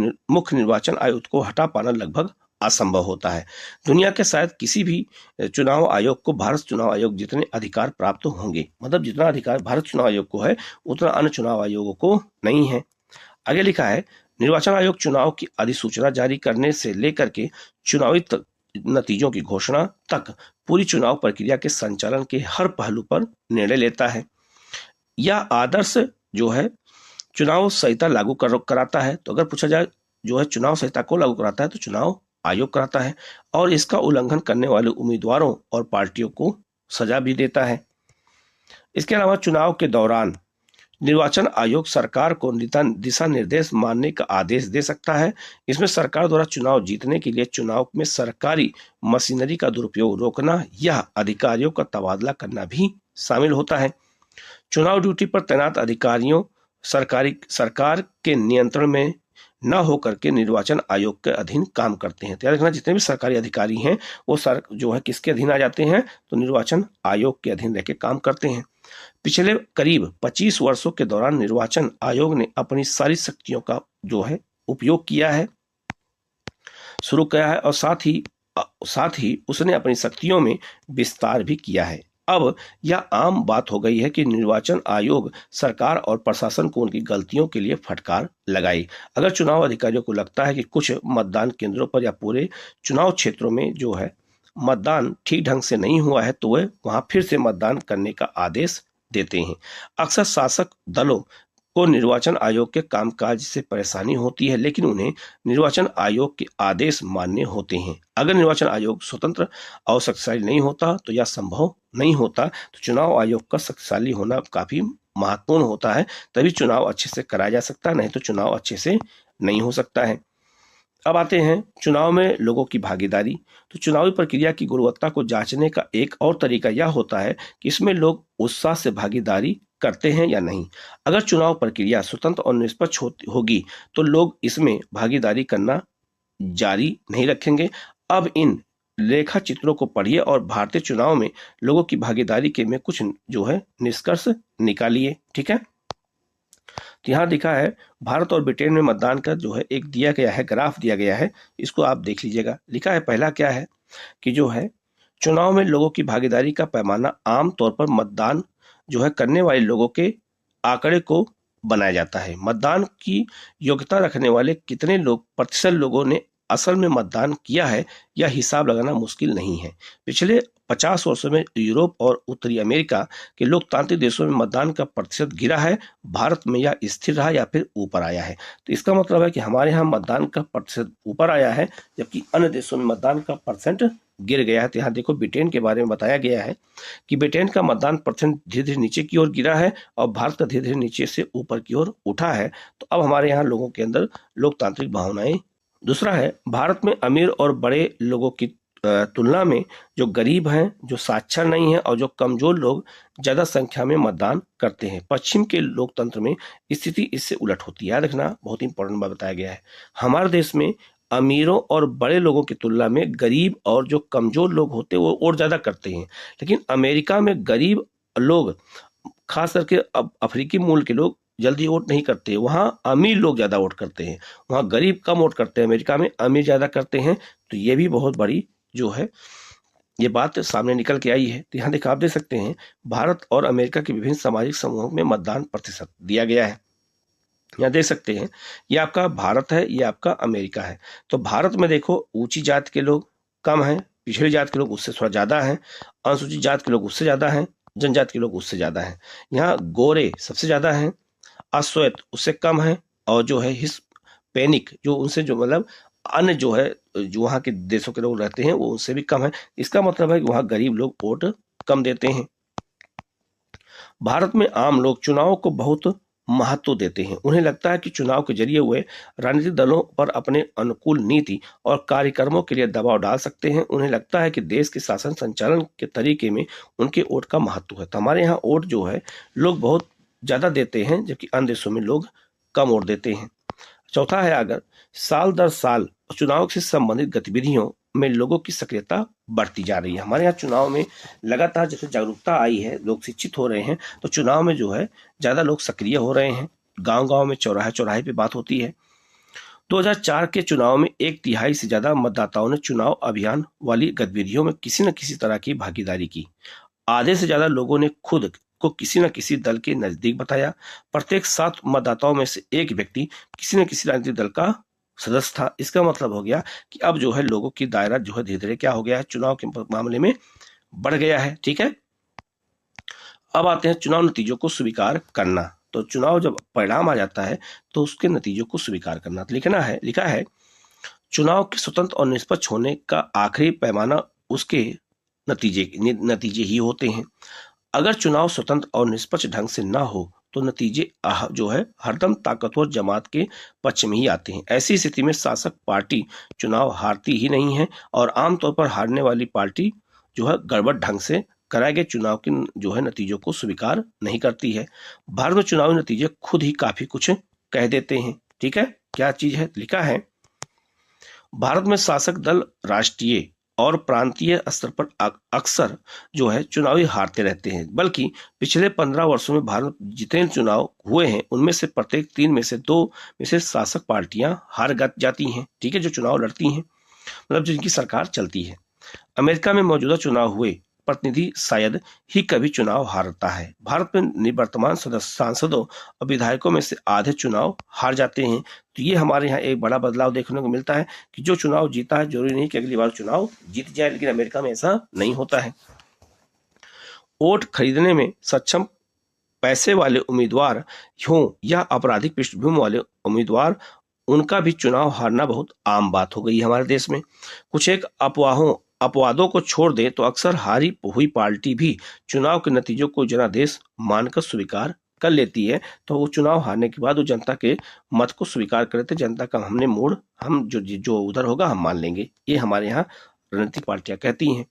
निर्वाचन आयुक्त को हटा पाना लगभग असंभव होता है। दुनिया के शायद किसी भी चुनाव आयोग को भारत चुनाव आयोग जितने अधिकार प्राप्त होंगे, मतलब जितना अधिकार भारत चुनाव आयोग को है उतना अन्य चुनाव आयोगों को नहीं है। आगे लिखा है, निर्वाचन आयोग चुनाव की अधिसूचना जारी करने से लेकर के चुनावी नतीजों की घोषणा तक पूरी चुनाव प्रक्रिया के संचालन के हर पहलू पर निर्णय लेता है। यह आदर्श जो है चुनाव संहिता लागू कराता है। तो अगर पूछा जाए जो है चुनाव संहिता को लागू कराता है तो चुनाव आयोग कराता है, और इसका उल्लंघन करने वाले उम्मीदवारों और पार्टियों को सजा भी देता है। इसके अलावा चुनाव के दौरान निर्वाचन आयोग सरकार को दिशा निर्देश मानने का आदेश दे सकता है। इसमें सरकार द्वारा चुनाव जीतने के लिए चुनाव में सरकारी मशीनरी का दुरुपयोग रोकना या अधिकारियों का तबादला करना भी शामिल होता है। चुनाव ड्यूटी पर तैनात अधिकारियों सरकार के नियंत्रण में न होकर के निर्वाचन आयोग के अधीन काम करते हैं। तो याद रखना, जितने भी सरकारी अधिकारी हैं वो जो है किसके अधीन आ जाते हैं, तो निर्वाचन आयोग के अधीन रहकर काम करते हैं। पिछले करीब 25 वर्षों के दौरान निर्वाचन आयोग ने अपनी सारी शक्तियों का जो है उपयोग किया है, शुरू किया है, और साथ ही उसने अपनी शक्तियों में विस्तार भी किया है। अब यह आम बात हो गई है कि निर्वाचन आयोग सरकार और प्रशासन को उनकी गलतियों के लिए फटकार लगाई। अगर चुनाव अधिकारियों को लगता है कि कुछ मतदान केंद्रों पर या पूरे चुनाव क्षेत्रों में जो है मतदान ठीक ढंग से नहीं हुआ है तो वे वहां फिर से मतदान करने का आदेश देते हैं। अक्सर शासक दलों को निर्वाचन आयोग के कामकाज से परेशानी होती है, लेकिन उन्हें निर्वाचन आयोग के आदेश मानने होते हैं। अगर निर्वाचन आयोग स्वतंत्र और शक्तिशाली नहीं होता तो यह संभव नहीं होता। तो चुनाव आयोग का शक्तिशाली होना काफी महत्वपूर्ण होता है, तभी चुनाव अच्छे से कराया जा सकता है, नहीं तो चुनाव अच्छे से नहीं हो सकता है। अब आते हैं चुनाव में लोगों की भागीदारी। तो चुनावी प्रक्रिया की गुणवत्ता को जांचने का एक और तरीका यह होता है कि इसमें लोग उत्साह से भागीदारी करते हैं या नहीं। अगर चुनाव प्रक्रिया स्वतंत्र और निष्पक्ष होगी तो लोग इसमें भागीदारी करना जारी नहीं रखेंगे। अब इन रेखा चित्रों को पढ़िए और भारतीय चुनाव में लोगों की भागीदारी के में कुछ जो है निष्कर्ष निकालिए। ठीक है, तो यहाँ दिखा है भारत और ब्रिटेन में मतदान का जो है एक दिया गया है, ग्राफ दिया गया है, इसको आप देख लीजिएगा। लिखा है पहला क्या है कि जो है चुनाव में लोगों की भागीदारी का पैमाना आम तौर पर मतदान जो है करने वाले लोगों के आंकड़े को बनाया जाता है। मतदान की योग्यता रखने वाले कितने प्रतिशत लोगों ने असल में मतदान किया है, यह हिसाब लगाना मुश्किल नहीं है। पिछले 50 वर्षों में यूरोप और उत्तरी अमेरिका के लोकतांत्रिक देशों में मतदान का प्रतिशत गिरा है, भारत में यह स्थिर रहा या फिर ऊपर आया है। तो इसका मतलब है कि हमारे यहाँ मतदान का प्रतिशत ऊपर आया है, जबकि अन्य देशों में मतदान का परसेंट गिर गया है। तो यहाँ देखो ब्रिटेन के बारे में बताया गया है कि ब्रिटेन का मतदान परसेंट धीरे धीरे नीचे की ओर गिरा है और भारत का धीरे धीरे नीचे से ऊपर की ओर उठा है। तो अब हमारे यहाँ लोगों के अंदर लोकतांत्रिक भावनाएं। दूसरा है भारत में अमीर और बड़े लोगों की तुलना में जो गरीब हैं, जो साक्षर नहीं है और जो कमजोर लोग ज्यादा संख्या में मतदान करते हैं। पश्चिम के लोकतंत्र में स्थिति इससे उलट होती है। याद रखना, बहुत इंपॉर्टेंट बात बताया गया है। हमारे देश में अमीरों और बड़े लोगों की तुलना में गरीब और जो कमजोर लोग होते हैं वो वोट ज्यादा करते हैं, लेकिन अमेरिका में गरीब लोग, खास करके अफ्रीकी मूल के लोग जल्दी वोट नहीं करते। वहाँ अमीर लोग ज्यादा वोट करते हैं, वहाँ गरीब कम वोट करते हैं, अमेरिका में अमीर ज्यादा करते हैं। तो ये भी बहुत बड़ी जो है ये बात सामने निकल के आई है। तो यहाँ आप देख सकते हैं भारत और अमेरिका के विभिन्न सामाजिक समूहों में मतदान प्रतिशत दिया गया है। यहाँ देख सकते हैं ये आपका भारत है, ये आपका अमेरिका है। तो भारत में देखो ऊंची जात के लोग कम हैं, पिछड़ी जात के लोग उससे थोड़ा ज्यादा हैं, अनुसूचित जात के लोग उससे ज्यादा हैं, जनजात के लोग उससे ज्यादा हैं। यहाँ गोरे सबसे ज्यादा हैं, अश्वेत उससे कम है, और जो है हिस्पैनिक जो उनसे जो मतलब अन्य जो है जो वहाँ के देशों के लोग रहते हैं वो उनसे भी कम है। इसका मतलब है कि वहाँ गरीब लोग वोट कम देते हैं। भारत में आम लोग चुनाव को बहुत महत्व देते हैं। उन्हें लगता है कि चुनाव के जरिए वे राजनीतिक दलों पर अपने अनुकूल नीति और कार्यक्रमों के लिए दबाव डाल सकते हैं। उन्हें लगता है कि देश के शासन संचालन के तरीके में उनके वोट का महत्व है। तो हमारे यहाँ वोट जो है लोग बहुत ज्यादा देते हैं, जबकि अन्य देशों में लोग कम वोट देते हैं। चौथा है अगर साल दर साल चुनाव से संबंधित गतिविधियों में लोगों की सक्रियता बढ़ती जा रही है। हमारे यहाँ चुनाव में लगातार जैसे जागरूकता आई है, लोग शिक्षित हो रहे हैं, तो चुनाव में जो है ज्यादा लोग सक्रिय हो रहे हैं। गांव-गांव में चौराहे चौराहे पे बात होती है। 2004 के चुनाव में 1/3 से ज्यादा मतदाताओं ने चुनाव अभियान वाली गतिविधियों में किसी न किसी तरह की भागीदारी की। आधे से ज्यादा लोगों ने खुद को किसी न किसी दल के नजदीक बताया। प्रत्येक 7 मतदाताओं में से एक व्यक्ति किसी न किसी राजनीतिक दल का सदस्य था। इसका मतलब हो गया कि अब जो है लोगों की दायरा जो है धीरे धीरे क्या हो गया है, चुनाव के मामले में बढ़ गया है। ठीक है, अब आते हैं चुनाव नतीजों को स्वीकार करना। तो चुनाव जब परिणाम आ जाता है तो उसके नतीजों को स्वीकार करना। लिखा है चुनाव के स्वतंत्र और निष्पक्ष होने का आखिरी पैमाना उसके नतीजे ही होते हैं। अगर चुनाव स्वतंत्र और निष्पक्ष ढंग से ना हो तो नतीजे जो है हरदम ताकतवर जमात के पक्ष में ही आते हैं। ऐसी स्थिति में शासक पार्टी चुनाव हारती ही नहीं है और आमतौर पर हारने वाली पार्टी जो है गड़बड़ ढंग से कराए गए चुनाव के जो है नतीजों को स्वीकार नहीं करती है। भारत में चुनावी नतीजे खुद ही काफी कुछ कह देते हैं। ठीक है, क्या चीज है? लिखा है भारत में शासक दल राष्ट्रीय और प्रांतीय स्तर पर अक्सर जो है चुनावी हारते रहते हैं, बल्कि पिछले 15 वर्षों में भारत में जितने चुनाव हुए हैं उनमें से प्रत्येक 3 में से 2 में से शासक पार्टियां हार जाती हैं। ठीक है, जो चुनाव लड़ती हैं, मतलब जिनकी सरकार चलती है। अमेरिका में मौजूदा चुनाव हुए प्रतिनिधि शायद ही कभी चुनाव हारता है। भारत में निवर्तमान सांसदों और विधायकों में से आधे चुनाव हार जाते हैं। तो ये हमारे यहाँ एक बड़ा बदलाव देखने को मिलता है कि जो चुनाव जीता है जरूरी नहीं कि अगली बार चुनाव जीत जाए, लेकिन अमेरिका में ऐसा नहीं होता है। वोट खरीदने में सक्षम पैसे वाले उम्मीदवार हों या आपराधिक पृष्ठभूमि वाले उम्मीदवार, उनका भी चुनाव हारना बहुत आम बात हो गई है हमारे देश में। कुछ एक अपवादों को छोड़ दें तो अक्सर हारी हुई पार्टी भी चुनाव के नतीजों को जनादेश मानकर स्वीकार कर लेती है। तो वो चुनाव हारने के बाद वो जनता के मत को स्वीकार कर लेते, जनता का हमने मोड़, हम जो उधर होगा हम मान लेंगे, ये हमारे यहाँ राजनीतिक पार्टियां कहती हैं।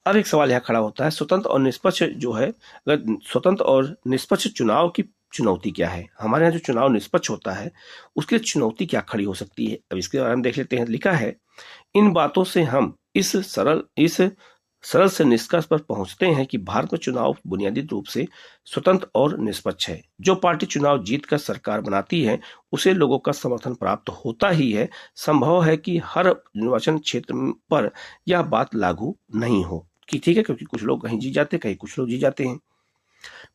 अब एक सवाल यहाँ खड़ा होता है, स्वतंत्र और निष्पक्ष जो है, अगर स्वतंत्र और निष्पक्ष चुनाव की चुनौती क्या है? हमारे यहाँ जो चुनाव निष्पक्ष होता है उसकी चुनौती क्या खड़ी हो सकती है, अब इसके बारे में देख लेते हैं। लिखा है इन बातों से हम इस सरल से निष्कर्ष पर पहुंचते हैं कि भारत में चुनाव बुनियादी रूप से स्वतंत्र और निष्पक्ष है। जो पार्टी चुनाव जीतकर सरकार बनाती है उसे लोगों का समर्थन प्राप्त होता ही है। संभव है कि हर निर्वाचन क्षेत्र पर यह बात लागू नहीं हो कि ठीक है, क्योंकि कुछ लोग कहीं जीत जाते, कहीं कुछ लोग जीत जाते हैं।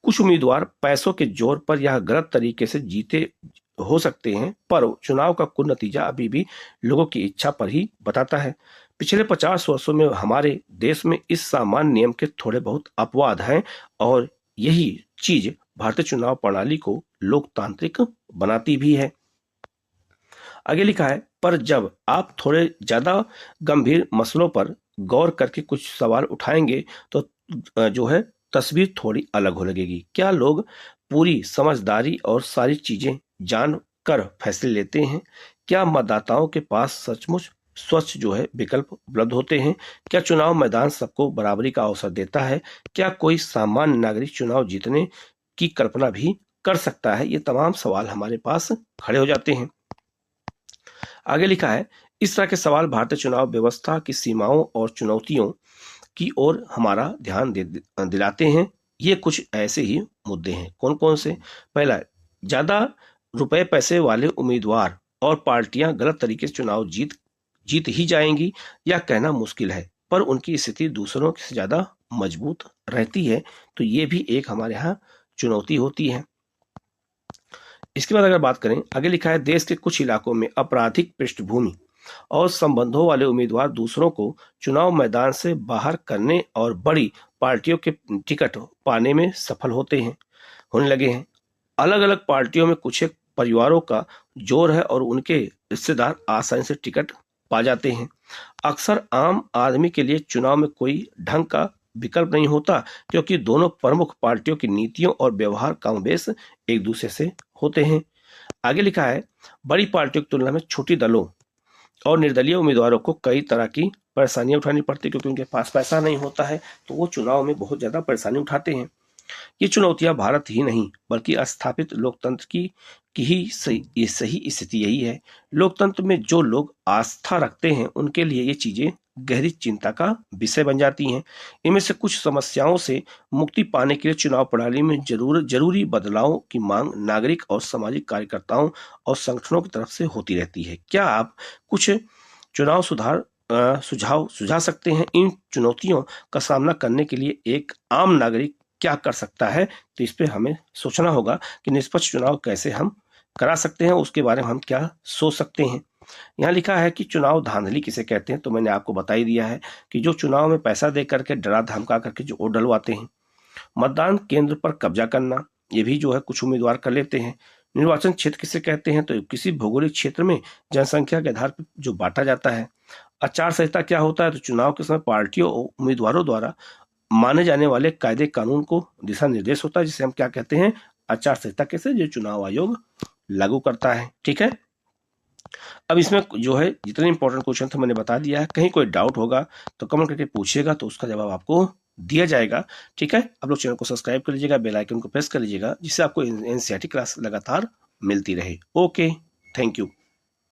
कुछ उम्मीदवार पैसों के जोर पर या गलत तरीके से जीते हो सकते हैं, पर चुनाव का कुल नतीजा अभी भी लोगों की इच्छा पर ही बताता है। पिछले 50 वर्षों में हमारे देश में इस सामान्य नियम के थोड़े बहुत अपवाद हैं और यही चीज भारतीय चुनाव प्रणाली को लोकतांत्रिक बनाती भी है। आगे लिखा है पर जब आप थोड़े ज्यादा गंभीर मसलों पर गौर करके कुछ सवाल उठाएंगे तो जो है तस्वीर थोड़ी अलग हो लगेगी। क्या लोग पूरी समझदारी और सारी चीजें जान कर फैसले लेते हैं? क्या मतदाताओं के पास सचमुच स्वच्छ जो है विकल्प उपलब्ध होते हैं? क्या चुनाव मैदान सबको बराबरी का अवसर देता है? क्या कोई सामान्य नागरिक चुनाव जीतने की कल्पना भी कर सकता है? ये तमाम सवाल हमारे पास खड़े हो जाते हैं। आगे लिखा है इस तरह के सवाल भारतीय चुनाव व्यवस्था की सीमाओं और चुनौतियों की ओर हमारा ध्यान दिलाते हैं। ये कुछ ऐसे ही मुद्दे हैं। कौन कौन से? पहला, ज्यादा रुपए पैसे वाले उम्मीदवार और पार्टियां गलत तरीके से चुनाव जीत ही जाएंगी या कहना मुश्किल है, पर उनकी स्थिति दूसरों से ज्यादा मजबूत रहती है। तो ये भी एक हमारे यहाँ चुनौती होती है। इसके बाद अगर बात करें, आगे लिखा है देश के कुछ इलाकों में आपराधिक पृष्ठभूमि और संबंधों वाले उम्मीदवार दूसरों को चुनाव मैदान से बाहर करने और बड़ी पार्टियों के टिकट पाने में सफल होने लगे हैं। अलग अलग पार्टियों में कुछ एक परिवारों का जोर है और उनके रिश्तेदार आसानी से टिकट पा जाते हैं। अक्सर आम आदमी के लिए चुनाव में कोई ढंग का विकल्प नहीं होता, क्योंकि दोनों प्रमुख पार्टियों की नीतियों और व्यवहार कमोबेश एक दूसरे से होते हैं। आगे लिखा है बड़ी पार्टियों की तुलना में छोटी दलों और निर्दलीय उम्मीदवारों को कई तरह की परेशानियां उठानी पड़ती, क्योंकि उनके पास पैसा नहीं होता है, तो वो चुनाव में बहुत ज्यादा परेशानी उठाते हैं। ये चुनौतियां भारत ही नहीं बल्कि स्थापित लोकतंत्र की ही सही स्थिति यही है। लोकतंत्र में जो लोग आस्था रखते हैं उनके लिए ये चीजें गहरी चिंता का विषय बन जाती हैं। इनमें से कुछ समस्याओं से मुक्ति पाने के लिए चुनाव प्रणाली में जरूरी बदलावों की मांग नागरिक और सामाजिक कार्यकर्ताओं और संगठनों की तरफ से होती रहती है। क्या आप कुछ चुनाव सुधार सुझा सकते हैं? इन चुनौतियों का सामना करने के लिए एक आम नागरिक क्या कर सकता है? तो इस पे हमें सोचना होगा कि निष्पक्ष चुनाव कैसे हम करा सकते हैं, उसके बारे में हम क्या सोच सकते हैं। यहाँ लिखा है कि चुनाव धांधली किसे कहते हैं, तो मैंने आपको बता ही दिया है कि जो चुनाव में पैसा दे करके डरा धमका करके जो वोट डलवाते हैं। मतदान केंद्र पर कब्जा करना, ये भी जो है कुछ उम्मीदवार कर लेते हैं। निर्वाचन क्षेत्र किसे कहते हैं, तो किसी भौगोलिक क्षेत्र में जनसंख्या के आधार पर जो बांटा जाता है। आचार संहिता क्या होता है, तो चुनाव के समय पार्टियों और उम्मीदवारों द्वारा माने जाने वाले कायदे कानून को दिशा निर्देश होता है, जिसे हम क्या कहते हैं, आचार संहिता, कैसे जो चुनाव आयोग लागू करता है। ठीक है, अब इसमें जो है जितने इंपॉर्टेंट क्वेश्चन थे मैंने बता दिया है। कहीं कोई डाउट होगा तो कमेंट करके पूछिएगा, तो उसका जवाब आपको दिया जाएगा। ठीक है, आप लोग चैनल को सब्सक्राइब कर लीजिएगा, बेल आइकन को प्रेस कर लीजिएगा, जिससे आपको एनसीईआरटी क्लास लगातार मिलती रहे। Okay, thank you.